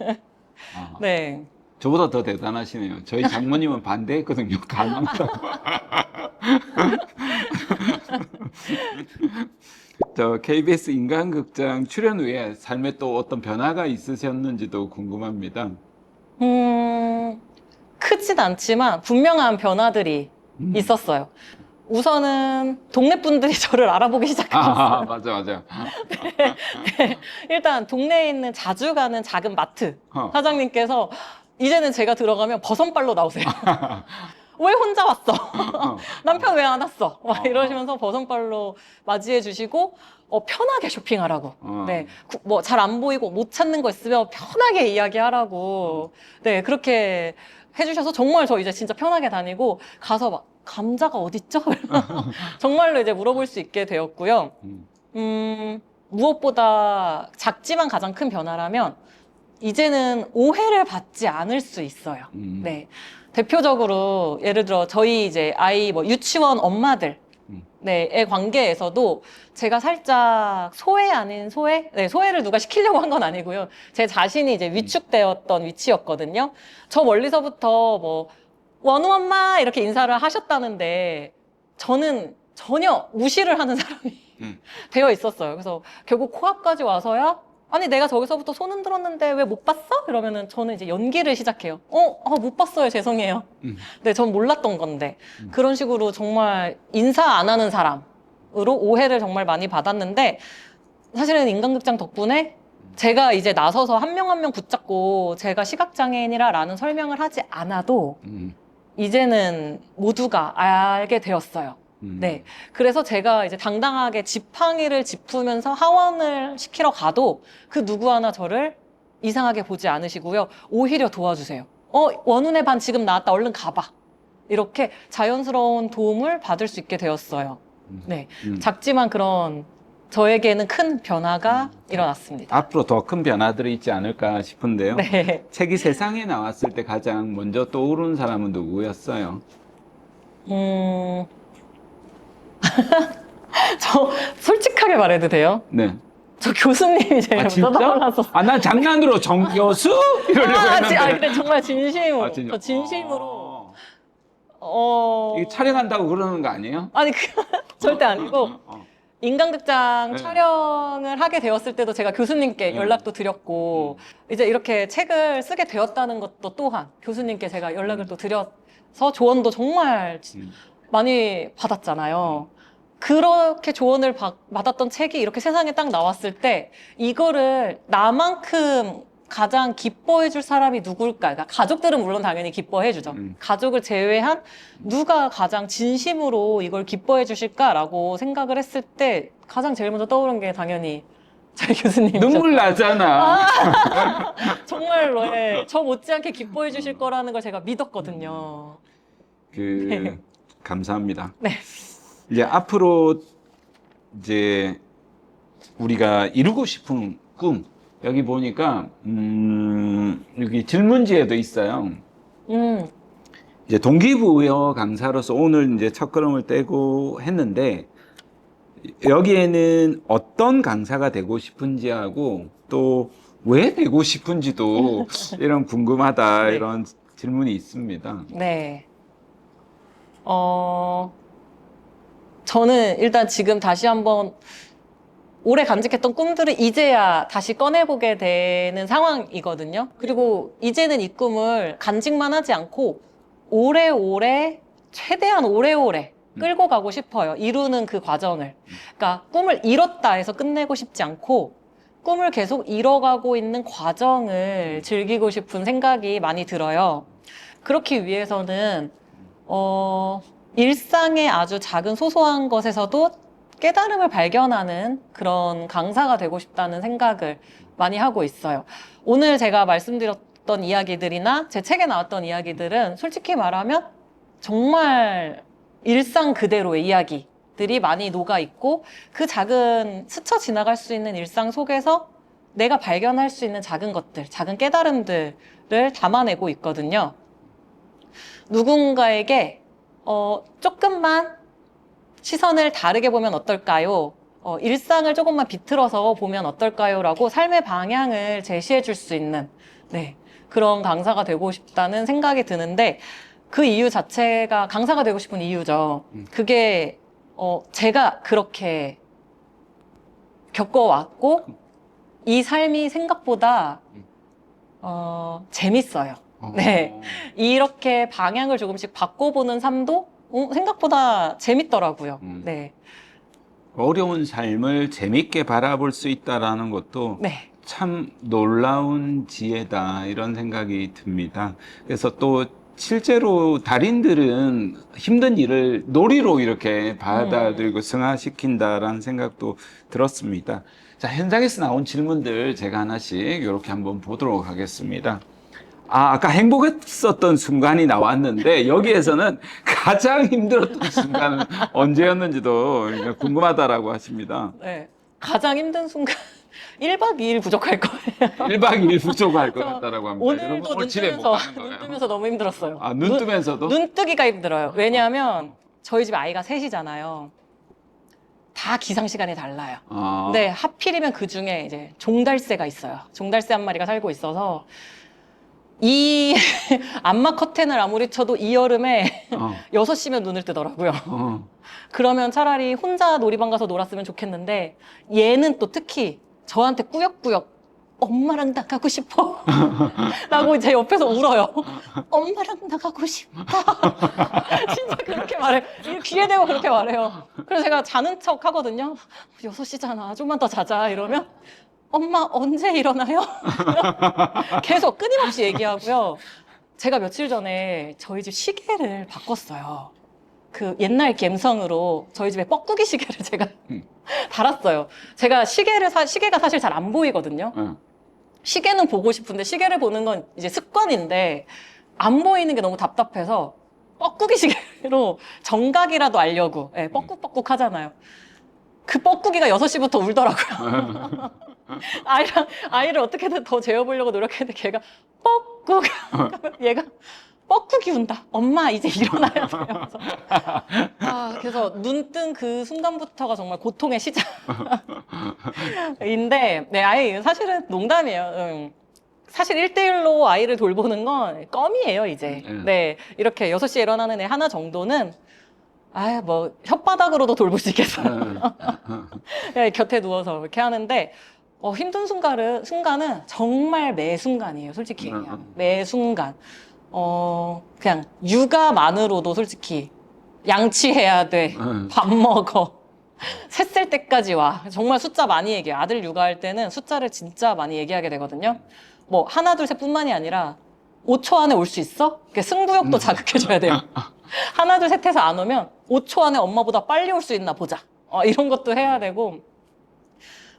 네. 저보다 더 대단하시네요. 저희 장모님은 반대했거든요. 가능하다고. 저 KBS 인간극장 출연 후에 삶에 또 어떤 변화가 있으셨는지도 궁금합니다. 크진 않지만 분명한 변화들이 있었어요. 우선은 동네 분들이 저를 알아보기 시작했어요. 맞아. 네. 일단 동네에 있는 자주 가는 작은 마트 사장님께서 이제는 제가 들어가면 버선발로 나오세요. 왜 혼자 왔어? 남편 왜 안 왔어? 막 이러시면서 버선발로 맞이해 주시고 편하게 쇼핑하라고. 네, 뭐 잘 안 보이고 못 찾는 거 있으면 편하게 이야기하라고. 네, 그렇게 해주셔서 정말 저 이제 진짜 편하게 다니고 가서 막 감자가 어딨죠? 정말로 이제 물어볼 수 있게 되었고요. 무엇보다 작지만 가장 큰 변화라면 이제는 오해를 받지 않을 수 있어요. 네. 대표적으로 예를 들어 저희 이제 아이 뭐 유치원 엄마들 네,의 관계에서도 제가 살짝 소외 아닌 소외? 네, 소외를 누가 시키려고 한 건 아니고요. 제 자신이 이제 위축되었던 위치였거든요. 저 멀리서부터 뭐 원우 엄마 이렇게 인사를 하셨다는데 저는 전혀 무시를 하는 사람이 되어 있었어요. 그래서 결국 코앞까지 와서야 아니 내가 저기서부터 손 흔들었는데 왜 못 봤어? 그러면은 저는 이제 연기를 시작해요. 못 봤어요. 죄송해요. 네, 전 몰랐던 건데. 그런 식으로 정말 인사 안 하는 사람으로 오해를 정말 많이 받았는데 사실은 인간극장 덕분에 제가 이제 나서서 한 명 한 명 붙잡고 제가 시각장애인이라는 설명을 하지 않아도 이제는 모두가 알게 되었어요. 네. 그래서 제가 이제 당당하게 지팡이를 짚으면서 하원을 시키러 가도 그 누구 하나 저를 이상하게 보지 않으시고요. 오히려 도와주세요. 원훈의 반 지금 나왔다. 얼른 가봐. 이렇게 자연스러운 도움을 받을 수 있게 되었어요. 네. 작지만 그런 저에게는 큰 변화가 일어났습니다. 앞으로 더 큰 변화들이 있지 않을까 싶은데요. 네. 책이 세상에 나왔을 때 가장 먼저 떠오르는 사람은 누구였어요? 저 솔직하게 말해도 돼요? 네. 저 교수님이 제일 먼저 떠올랐었어요. 난 장난으로 정교수? 이러려고 했는데. 근데 정말 진심으로. 진짜? 저 진심으로. 이게 촬영한다고 그러는 거 아니에요? 아니, 절대 아니고. 인간극장 촬영을 하게 되었을 때도 제가 교수님께 연락도 드렸고, 이제 이렇게 책을 쓰게 되었다는 것도 또한 교수님께 제가 연락을 또 드려서 조언도 정말 많이 받았잖아요. 그렇게 조언을 받았던 책이 이렇게 세상에 딱 나왔을 때 이거를 나만큼 가장 기뻐해 줄 사람이 누굴까? 그러니까 가족들은 물론 당연히 기뻐해 주죠. 가족을 제외한 누가 가장 진심으로 이걸 기뻐해 주실까라고 생각을 했을 때 가장 제일 먼저 떠오른 게 당연히 저희 교수님. 눈물 나잖아. 정말로 저 못지않게 기뻐해 주실 거라는 걸 제가 믿었거든요. 네. 감사합니다. 네. 이제 앞으로 이제 우리가 이루고 싶은 꿈 여기 보니까 여기 질문지에도 있어요. 이제 동기부여 강사로서 오늘 이제 첫걸음을 떼고 했는데 여기에는 어떤 강사가 되고 싶은지하고 또 왜 되고 싶은지도 이런 궁금하다 네. 이런 질문이 있습니다. 네. 저는 일단 지금 다시 한번 오래 간직했던 꿈들을 이제야 다시 꺼내보게 되는 상황이거든요. 그리고 이제는 이 꿈을 간직만 하지 않고 오래오래, 최대한 오래오래 끌고 가고 싶어요. 이루는 그 과정을. 그러니까 꿈을 이뤘다 해서 끝내고 싶지 않고 꿈을 계속 이뤄가고 있는 과정을 즐기고 싶은 생각이 많이 들어요. 그렇기 위해서는 일상의 아주 작은 소소한 것에서도 깨달음을 발견하는 그런 강사가 되고 싶다는 생각을 많이 하고 있어요. 오늘 제가 말씀드렸던 이야기들이나 제 책에 나왔던 이야기들은 솔직히 말하면 정말 일상 그대로의 이야기들이 많이 녹아 있고 그 작은 스쳐 지나갈 수 있는 일상 속에서 내가 발견할 수 있는 작은 것들, 작은 깨달음들을 담아내고 있거든요. 누군가에게 조금만 시선을 다르게 보면 어떨까요? 일상을 조금만 비틀어서 보면 어떨까요? 라고 삶의 방향을 제시해 줄 수 있는 네, 그런 강사가 되고 싶다는 생각이 드는데 그 이유 자체가 강사가 되고 싶은 이유죠. 그게 제가 그렇게 겪어왔고 이 삶이 생각보다 재밌어요. 네. 이렇게 방향을 조금씩 바꿔보는 삶도 생각보다 재밌더라고요. 네. 어려운 삶을 재밌게 바라볼 수 있다라는 것도 네. 참 놀라운 지혜다 이런 생각이 듭니다. 그래서 또 실제로 달인들은 힘든 일을 놀이로 이렇게 받아들이고 승화시킨다라는 생각도 들었습니다. 자, 현장에서 나온 질문들 제가 하나씩 이렇게 한번 보도록 하겠습니다. 아까 행복했었던 순간이 나왔는데 여기에서는 가장 힘들었던 순간은 언제였는지도 궁금하다라고 하십니다. 네. 가장 힘든 순간 1박 2일 부족할 거예요. 1박 2일 부족할 것 같다라고 합니다. 오늘도 여러분, 눈 집에 못 뜨면서 가는 거예요. 눈 뜨면서 너무 힘들었어요. 아, 눈 뜨면서도? 눈 뜨기가 힘들어요. 왜냐하면 저희 집에 아이가 셋이잖아요. 다 기상 시간이 달라요. 아, 근데 하필이면 그 중에 이제 종달새가 있어요. 종달새 한 마리가 살고 있어서 이 암막 커튼을 아무리 쳐도 이 여름에 어, 6시면 눈을 뜨더라고요. 어. 그러면 차라리 혼자 놀이방 가서 놀았으면 좋겠는데 얘는 또 특히 저한테 꾸역꾸역 엄마랑 나가고 싶어 라고 제 옆에서 울어요. 엄마랑 나가고 싶다. 진짜 그렇게 말해. 귀에 대고 그렇게 말해요. 그래서 제가 자는 척 하거든요. 6시잖아. 좀만 더 자자. 이러면 엄마 언제 일어나요? 계속 끊임없이 얘기하고요. 제가 며칠 전에 저희 집 시계를 바꿨어요. 그 옛날 갬성으로 저희 집에 뻐꾸기 시계를 제가 달았어요. 제가 시계가 사실 잘 안 보이거든요. 어. 시계는 보고 싶은데 시계를 보는 건 이제 습관인데 안 보이는 게 너무 답답해서 뻐꾸기 시계로 정각이라도 알려고 뻐꾹뻐꾹 하잖아요. 그 뻐꾸기가 6시부터 울더라고요. 아이를 어떻게든 더 재워보려고 노력했는데 걔가 뻐꾹 얘가 뻐꾸기 운다. 엄마 이제 일어나야 돼요. 그래서 눈 뜬 그 순간부터가 정말 고통의 시작인데 네, 사실은 농담이에요. 사실 1대1로 아이를 돌보는 건 껌이에요, 이제. 네, 이렇게 6시에 일어나는 애 하나 정도는 뭐 혓바닥으로도 돌볼 수 있겠어요. 네, 곁에 누워서 이렇게 하는데 힘든 순간은 정말 매 순간이에요, 솔직히 얘기하면. 매 순간. 그냥 육아만으로도 솔직히 양치해야 돼. 밥 먹어. 셋 때까지 와. 정말 숫자 많이 얘기해요. 아들 육아할 때는 숫자를 진짜 많이 얘기하게 되거든요. 뭐 하나 둘 셋뿐만이 아니라 5초 안에 올 수 있어? 이렇게 승부욕도 자극해줘야 돼요. 하나 둘 셋 해서 안 오면 5초 안에 엄마보다 빨리 올 수 있나 보자. 이런 것도 해야 되고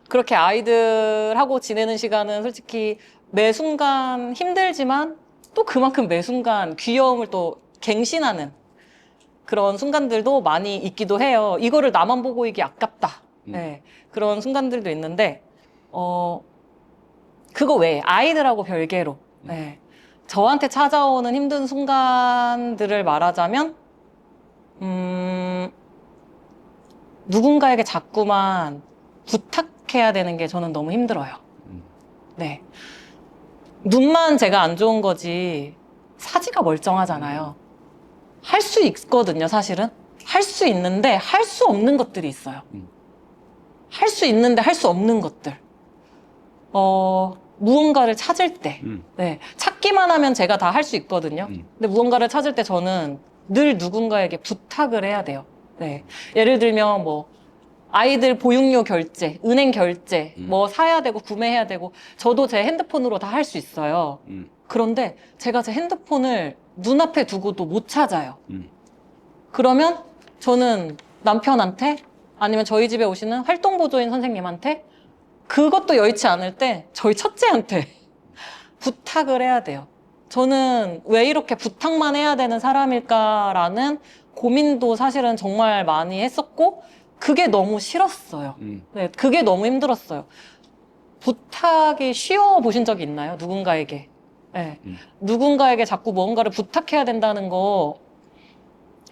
그렇게 아이들하고 지내는 시간은 솔직히 매 순간 힘들지만 또 그만큼 매 순간 귀여움을 또 갱신하는 그런 순간들도 많이 있기도 해요. 이거를 나만 보고 이게 아깝다. 네, 그런 순간들도 있는데 그거 외에 아이들하고 별개로 네, 저한테 찾아오는 힘든 순간들을 말하자면 누군가에게 자꾸만 부탁해야 되는 게 저는 너무 힘들어요. 네. 눈만 제가 안 좋은 거지 사지가 멀쩡하잖아요. 할 수 있거든요, 사실은. 할 수 있는데 할 수 없는 것들이 있어요. 할 수 있는데 할 수 없는 것들. 무언가를 찾을 때. 네. 찾기만 하면 제가 다 할 수 있거든요. 근데 무언가를 찾을 때 저는 늘 누군가에게 부탁을 해야 돼요. 네. 예를 들면 뭐 아이들 보육료 결제, 은행 결제, 뭐 사야 되고 구매해야 되고 저도 제 핸드폰으로 다 할 수 있어요. 그런데 제가 제 핸드폰을 눈앞에 두고도 못 찾아요. 그러면 저는 남편한테 아니면 저희 집에 오시는 활동보조인 선생님한테 그것도 여의치 않을 때 저희 첫째한테 부탁을 해야 돼요. 저는 왜 이렇게 부탁만 해야 되는 사람일까라는 고민도 사실은 정말 많이 했었고 그게 너무 싫었어요. 네, 그게 너무 힘들었어요. 부탁이 쉬워 보신 적이 있나요? 누군가에게. 네. 누군가에게 자꾸 뭔가를 부탁해야 된다는 거,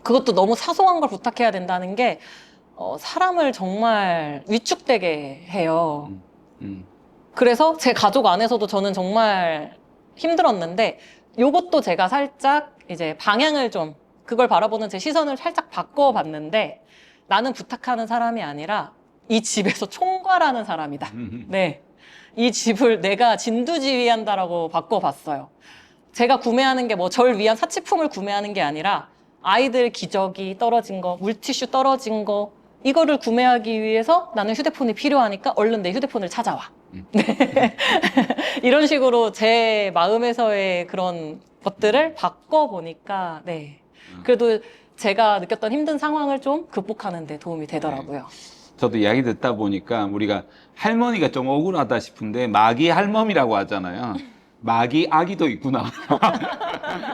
그것도 너무 사소한 걸 부탁해야 된다는 게, 사람을 정말 위축되게 해요. 그래서 제 가족 안에서도 저는 정말 힘들었는데, 요것도 제가 살짝 이제 방향을 좀, 그걸 바라보는 제 시선을 살짝 바꿔봤는데, 나는 부탁하는 사람이 아니라 이 집에서 총괄하는 사람이다. 네. 이 집을 내가 진두지휘한다라고 바꿔봤어요. 제가 구매하는 게 뭐 절 위한 사치품을 구매하는 게 아니라 아이들 기저귀 떨어진 거, 물티슈 떨어진 거, 이거를 구매하기 위해서 나는 휴대폰이 필요하니까 얼른 내 휴대폰을 찾아와. 네. 이런 식으로 제 마음에서의 그런 것들을 바꿔보니까, 네. 그래도 제가 느꼈던 힘든 상황을 좀 극복하는 데 도움이 되더라고요. 저도 이야기 듣다 보니까 우리가 할머니가 좀 억울하다 싶은데 마기 할멈이라고 하잖아요. 마기 아기도 있구나.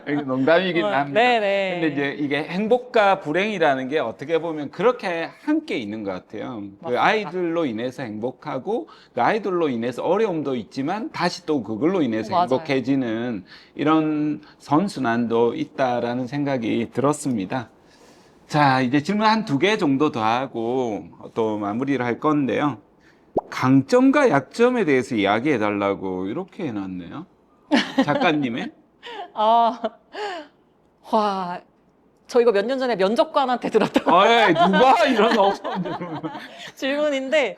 이게 농담이긴 합니다. 네네. 근데 이제 이게 행복과 불행이라는 게 어떻게 보면 그렇게 함께 있는 것 같아요. 그 맞습니다. 아이들로 인해서 행복하고 그 아이들로 인해서 어려움도 있지만 다시 또 그걸로 인해서 맞아요. 행복해지는 이런 선순환도 있다라는 생각이 들었습니다. 자, 이제 질문 한 2개 정도 더 하고 또 마무리를 할 건데요. 강점과 약점에 대해서 이야기해 달라고 이렇게 해놨네요. 작가님의. 아, 와, 저 이거 몇 년 전에 면접관한테 들었던 아, 누가 이런 어려운 질문인데,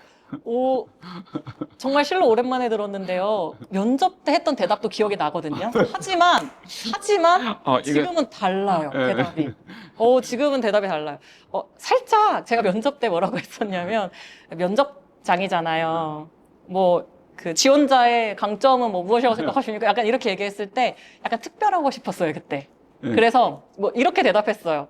정말 실로 오랜만에 들었는데요. 면접 때 했던 대답도 기억이 나거든요. 하지만, 이거- 지금은 달라요, 예. 대답이. 지금은 대답이 달라요. 살짝 제가 면접 때 뭐라고 했었냐면, 면접장이잖아요. 그 지원자의 강점은 뭐 무엇이라고 생각하십니까? 약간 이렇게 얘기했을 때 약간 특별하고 싶었어요, 그때. 네. 그래서 뭐 이렇게 대답했어요.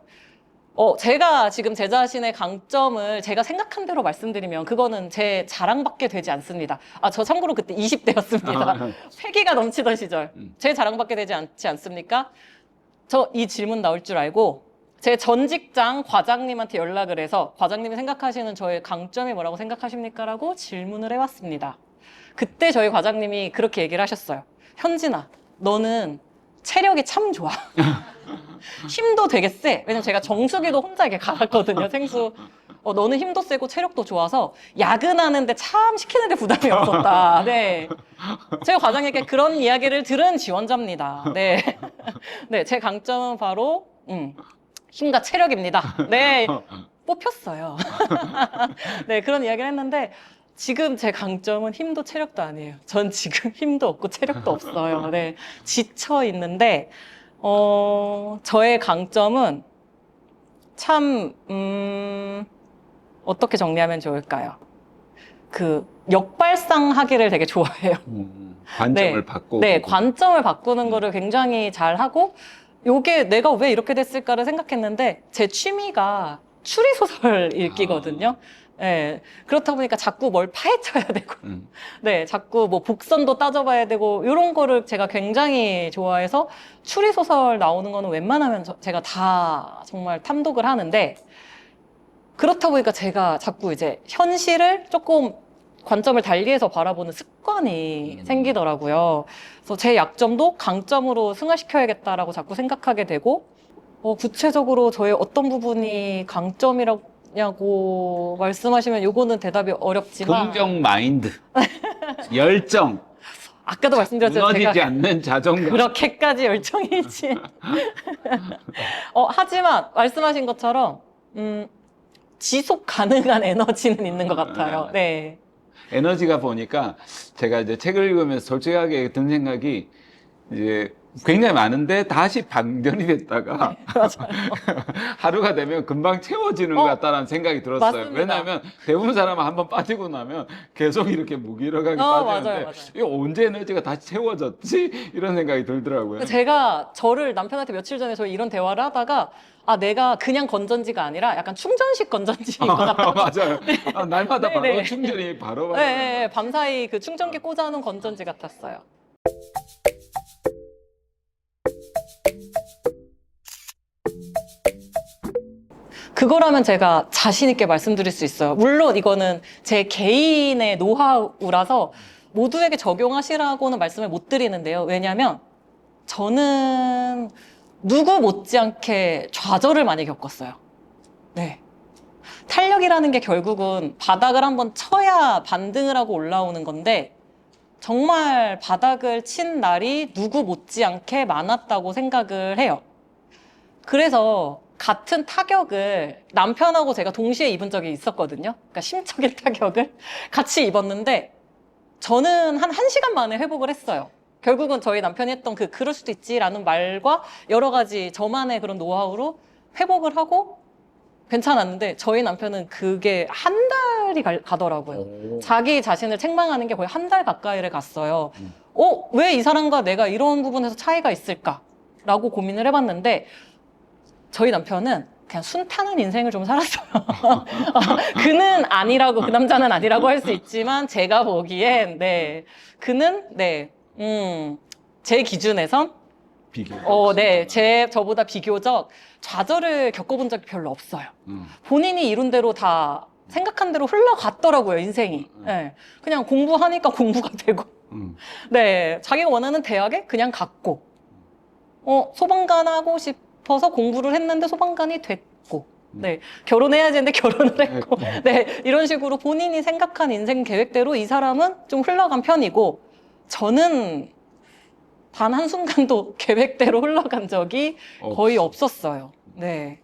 제가 지금 제 자신의 강점을 제가 생각한 대로 말씀드리면 그거는 제 자랑밖에 되지 않습니다. 저 참고로 그때 20대였습니다. 패기가 넘치던 시절. 제 자랑밖에 되지 않지 않습니까? 저 이 질문 나올 줄 알고 제 전 직장 과장님한테 연락을 해서 과장님이 생각하시는 저의 강점이 뭐라고 생각하십니까? 라고 질문을 해봤습니다. 그때 저희 과장님이 그렇게 얘기를 하셨어요. 현진아, 너는 체력이 참 좋아. 힘도 되게 세. 왜냐면 제가 정수기도 혼자 이렇게 갈았거든요, 생수. 너는 힘도 세고 체력도 좋아서 야근하는데 참 시키는데 부담이 없었다. 네. 제가 과장님께 그런 이야기를 들은 지원자입니다. 네. 네, 제 강점은 바로, 힘과 체력입니다. 네. 뽑혔어요. 네, 그런 이야기를 했는데, 지금 제 강점은 힘도 체력도 아니에요. 전 지금 힘도 없고 체력도 없어요. 네. 지쳐 있는데, 저의 강점은 참, 어떻게 정리하면 좋을까요? 역발상하기를 되게 좋아해요. 관점을 네. 바꾸고. 네, 관점을 바꾸는 거를 굉장히 잘 하고, 요게 내가 왜 이렇게 됐을까를 생각했는데, 제 취미가 추리소설 읽기거든요. 네, 그렇다 보니까 자꾸 뭘 파헤쳐야 되고, 네, 자꾸 뭐 복선도 따져봐야 되고, 이런 거를 제가 굉장히 좋아해서 추리소설 나오는 거는 웬만하면 제가 다 정말 탐독을 하는데, 그렇다 보니까 제가 자꾸 이제 현실을 조금 관점을 달리해서 바라보는 습관이 생기더라고요. 그래서 제 약점도 강점으로 승화시켜야겠다라고 자꾸 생각하게 되고, 구체적으로 저의 어떤 부분이 강점이라고 뭐냐고 말씀하시면 요거는 대답이 어렵지만 긍정 마인드, 열정, 아까도 말씀드렸죠. 무너지지 제가 않는 자존감. 그렇게까지 열정이지. 하지만 말씀하신 것처럼 지속 가능한 에너지는 있는 것 같아요. 네. 에너지가 보니까 제가 이제 책을 읽으면서 솔직하게 든 생각이 이제 굉장히 많은데 다시 방전이 됐다가 하루가 되면 금방 채워지는 것 같다는 생각이 들었어요. 맞습니다. 왜냐하면 대부분 사람은 한번 빠지고 나면 계속 이렇게 무기력하게 맞아요, 빠지는데 맞아요. 이거 언제 에너지가 다시 채워졌지? 이런 생각이 들더라고요. 제가 저를 남편한테 며칠 전에 저희 이런 대화를 하다가 내가 그냥 건전지가 아니라 약간 충전식 건전지인 것 같다. 맞아요. 날마다 네, 바로 네. 충전이 바로 네, 네, 밤사이 그 충전기 꽂아놓은 건전지 같았어요. 그거라면 제가 자신 있게 말씀드릴 수 있어요. 물론 이거는 제 개인의 노하우라서 모두에게 적용하시라고는 말씀을 못 드리는데요. 왜냐하면 저는 누구 못지않게 좌절을 많이 겪었어요. 네. 탄력이라는 게 결국은 바닥을 한번 쳐야 반등을 하고 올라오는 건데 정말 바닥을 친 날이 누구 못지않게 많았다고 생각을 해요. 그래서 같은 타격을 남편하고 제가 동시에 입은 적이 있었거든요. 그러니까 심적인 타격을 같이 입었는데 저는 한 1시간 만에 회복을 했어요. 결국은 저희 남편이 했던 그럴 수도 있지라는 말과 여러 가지 저만의 그런 노하우로 회복을 하고 괜찮았는데 저희 남편은 그게 한 달이 가더라고요. 자기 자신을 책망하는 게 거의 한 달 가까이를 갔어요. 왜 이 사람과 내가 이런 부분에서 차이가 있을까? 라고 고민을 해봤는데 저희 남편은 그냥 순탄한 인생을 좀 살았어요. 그는 아니라고, 그 남자는 아니라고 할 수 있지만 제가 보기엔 그는 제 기준에선 저보다 비교적 좌절을 겪어본 적이 별로 없어요. 본인이 이룬 대로 다 생각한 대로 흘러갔더라고요, 인생이. 네. 그냥 공부하니까 공부가 되고, 자기가 원하는 대학에 그냥 갔고, 소방관 하고 싶어서 공부를 했는데 소방관이 됐고, 결혼해야지 했는데 결혼을 했고, 이런 식으로 본인이 생각한 인생 계획대로 이 사람은 좀 흘러간 편이고, 저는 단 한순간도 계획대로 흘러간 적이 거의 없었어요. 네.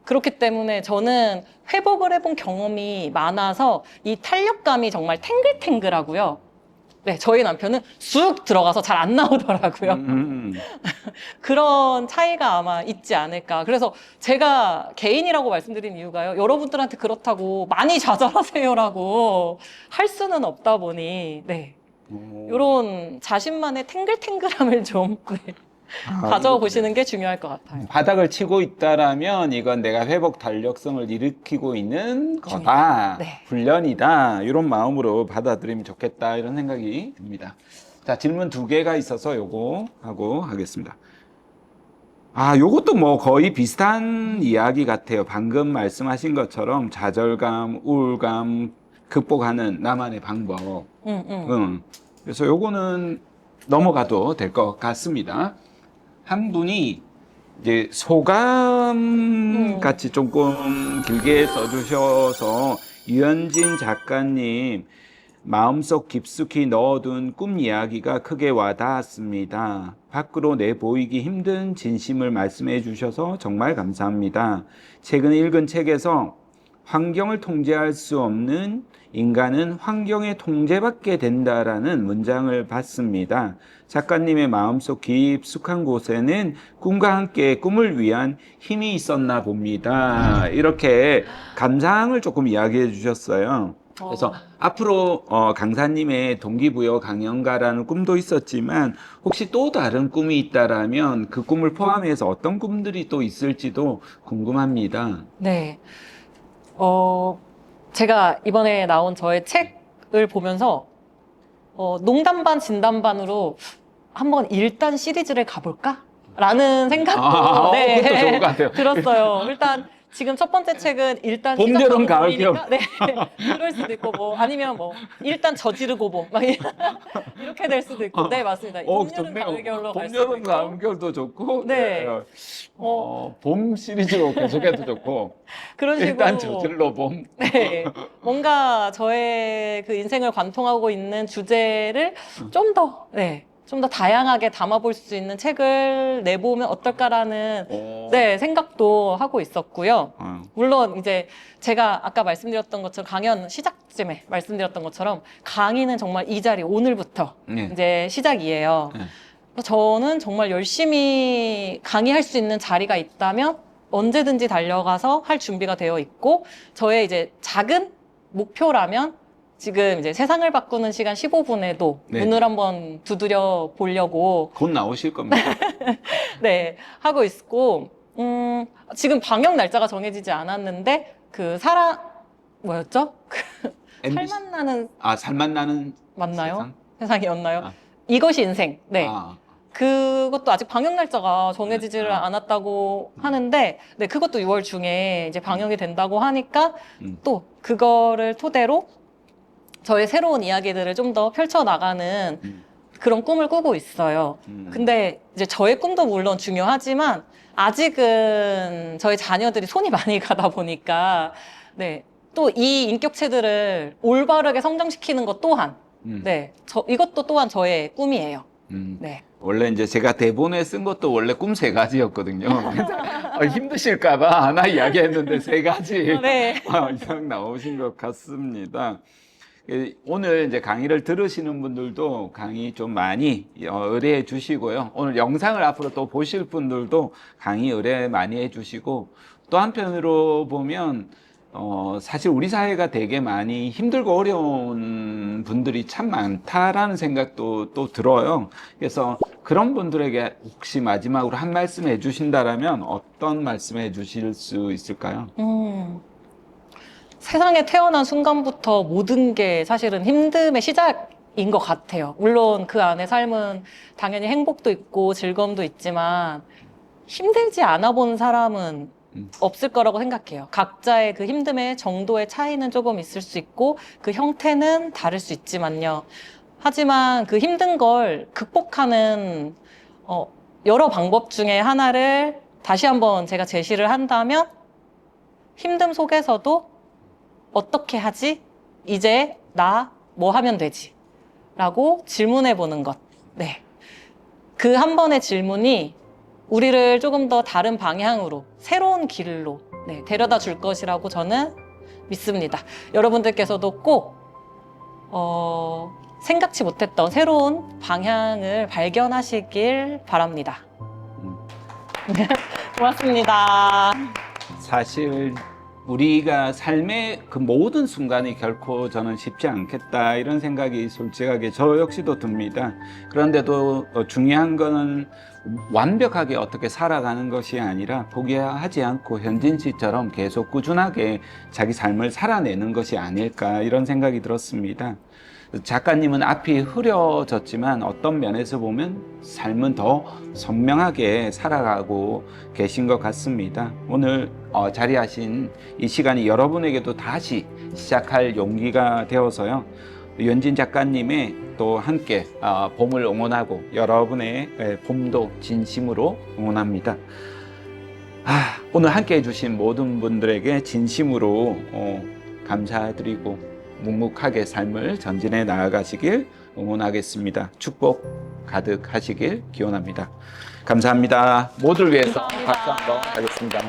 그렇기 때문에 저는 회복을 해본 경험이 많아서 이 탄력감이 정말 탱글탱글하고요. 저희 남편은 쑥 들어가서 잘 안 나오더라고요. 그런 차이가 아마 있지 않을까. 그래서 제가 개인이라고 말씀드린 이유가요. 여러분들한테 그렇다고 많이 좌절하세요라고 할 수는 없다 보니, 이런 자신만의 탱글탱글함을 좀 가져보시는 게 중요할 것 같아요. 바닥을 치고 있다라면 이건 내가 회복 달력성을 일으키고 있는 거다. 훈련이다. 이런 마음으로 받아들이면 좋겠다. 이런 생각이 듭니다. 자, 질문 2개가 있어서 요거 하고 하겠습니다. 요것도 뭐 거의 비슷한 이야기 같아요. 방금 말씀하신 것처럼 좌절감, 우울감 극복하는 나만의 방법. 그래서 요거는 넘어가도 될 것 같습니다. 한 분이 이제 소감 같이 조금 길게 써주셔서 유현진 작가님 마음속 깊숙이 넣어둔 꿈 이야기가 크게 와닿았습니다. 밖으로 내보이기 힘든 진심을 말씀해 주셔서 정말 감사합니다. 최근 읽은 책에서 환경을 통제할 수 없는 인간은 환경의 통제받게 된다라는 문장을 봤습니다. 작가님의 마음속 깊숙한 곳에는 꿈과 함께 꿈을 위한 힘이 있었나 봅니다. 이렇게 감상을 조금 이야기해 주셨어요. 그래서 앞으로 강사님의 동기부여 강연가라는 꿈도 있었지만 혹시 또 다른 꿈이 있다라면 그 꿈을 포함해서 어떤 꿈들이 또 있을지도 궁금합니다. 네. 제가 이번에 나온 저의 책을 보면서 농담 반 진담 반으로 한번 1단 시리즈를 가볼까? 라는 생각도 그것도 좋은 것 같아요. 들었어요. 일단 지금 첫 번째 책은 일단 봄, 시작하고 여름, 가을, 버리니까 네 그럴 수도 있고 뭐 아니면 뭐 일단 저지르고 봄막 이렇게 될 수도 있고 네 맞습니다. 봄, 여름, 가을, 겨울로 갈 봄, 수도 여름, 있고 가을, 겨울도 좋고, 네. 봄 시리즈로 계속해도 좋고, 그런 식으로 일단 저질러 봄. 네 뭔가 저의 그 인생을 관통하고 있는 주제를 좀 더 네. 좀 더 다양하게 담아볼 수 있는 책을 내보면 어떨까라는 네, 생각도 하고 있었고요. 물론 이제 제가 아까 말씀드렸던 것처럼 강연 시작쯤에 말씀드렸던 것처럼 강의는 정말 이 자리 오늘부터 네. 이제 시작이에요. 네. 저는 정말 열심히 강의할 수 있는 자리가 있다면 언제든지 달려가서 할 준비가 되어 있고 저의 이제 작은 목표라면 지금 이제 세상을 바꾸는 시간 15분에도 네. 문을 한번 두드려 보려고 곧 나오실 겁니다. 네, 하고 있고, 지금 방영 날짜가 정해지지 않았는데, 뭐였죠? 살맛 나는, 살맛 나는 맞나요? 세상? 세상이었나요? 아. 이것이 인생. 네. 아, 그것도 아직 방영 날짜가 정해지지를 아. 않았다고 하는데, 네, 그것도 6월 중에 이제 방영이 된다고 하니까, 또 그거를 토대로 저의 새로운 이야기들을 좀 더 펼쳐나가는 그런 꿈을 꾸고 있어요. 근데 이제 저의 꿈도 물론 중요하지만 아직은 저희 자녀들이 손이 많이 가다 보니까 네, 또 이 인격체들을 올바르게 성장시키는 것 또한 네, 이것도 또한 저의 꿈이에요. 네. 원래 이제 제가 대본에 쓴 것도 원래 꿈 3가지였거든요. 힘드실까봐 하나 이야기했는데 3가지 네. 이상 나오신 것 같습니다. 오늘 이제 강의를 들으시는 분들도 강의 좀 많이 의뢰해 주시고요. 오늘 영상을 앞으로 또 보실 분들도 강의 의뢰 많이 해 주시고 또 한편으로 보면 사실 우리 사회가 되게 많이 힘들고 어려운 분들이 참 많다라는 생각도 또 들어요. 그래서 그런 분들에게 혹시 마지막으로 한 말씀 해 주신다라면 어떤 말씀 해 주실 수 있을까요? 세상에 태어난 순간부터 모든 게 사실은 힘듦의 시작인 것 같아요. 물론 그 안에 삶은 당연히 행복도 있고 즐거움도 있지만 힘들지 않아 본 사람은 없을 거라고 생각해요. 각자의 그 힘듦의 정도의 차이는 조금 있을 수 있고 그 형태는 다를 수 있지만요. 하지만 그 힘든 걸 극복하는 여러 방법 중에 하나를 다시 한번 제가 제시를 한다면 힘듦 속에서도 어떻게 하지? 이제 나 뭐 하면 되지? 라고 질문해 보는 것. 네. 그 한 번의 질문이 우리를 조금 더 다른 방향으로, 새로운 길로 네, 데려다 줄 것이라고 저는 믿습니다. 여러분들께서도 꼭, 생각지 못했던 새로운 방향을 발견하시길 바랍니다. 고맙습니다. 사실 우리가 삶의 그 모든 순간이 결코 저는 쉽지 않겠다 이런 생각이 솔직하게 저 역시도 듭니다. 그런데도 중요한 거는 완벽하게 어떻게 살아가는 것이 아니라 포기하지 않고 현진 씨처럼 계속 꾸준하게 자기 삶을 살아내는 것이 아닐까 이런 생각이 들었습니다. 작가님은 앞이 흐려졌지만 어떤 면에서 보면 삶은 더 선명하게 살아가고 계신 것 같습니다. 오늘 자리하신 이 시간이 여러분에게도 다시 시작할 용기가 되어서요. 윤진 작가님의 또 함께 봄을 응원하고 여러분의 봄도 진심으로 응원합니다. 오늘 함께 해주신 모든 분들에게 진심으로 감사드리고 묵묵하게 삶을 전진해 나아가시길 응원하겠습니다. 축복 가득하시길 기원합니다. 감사합니다. 모두를 위해서 감사합니다. 박수 한번 하겠습니다.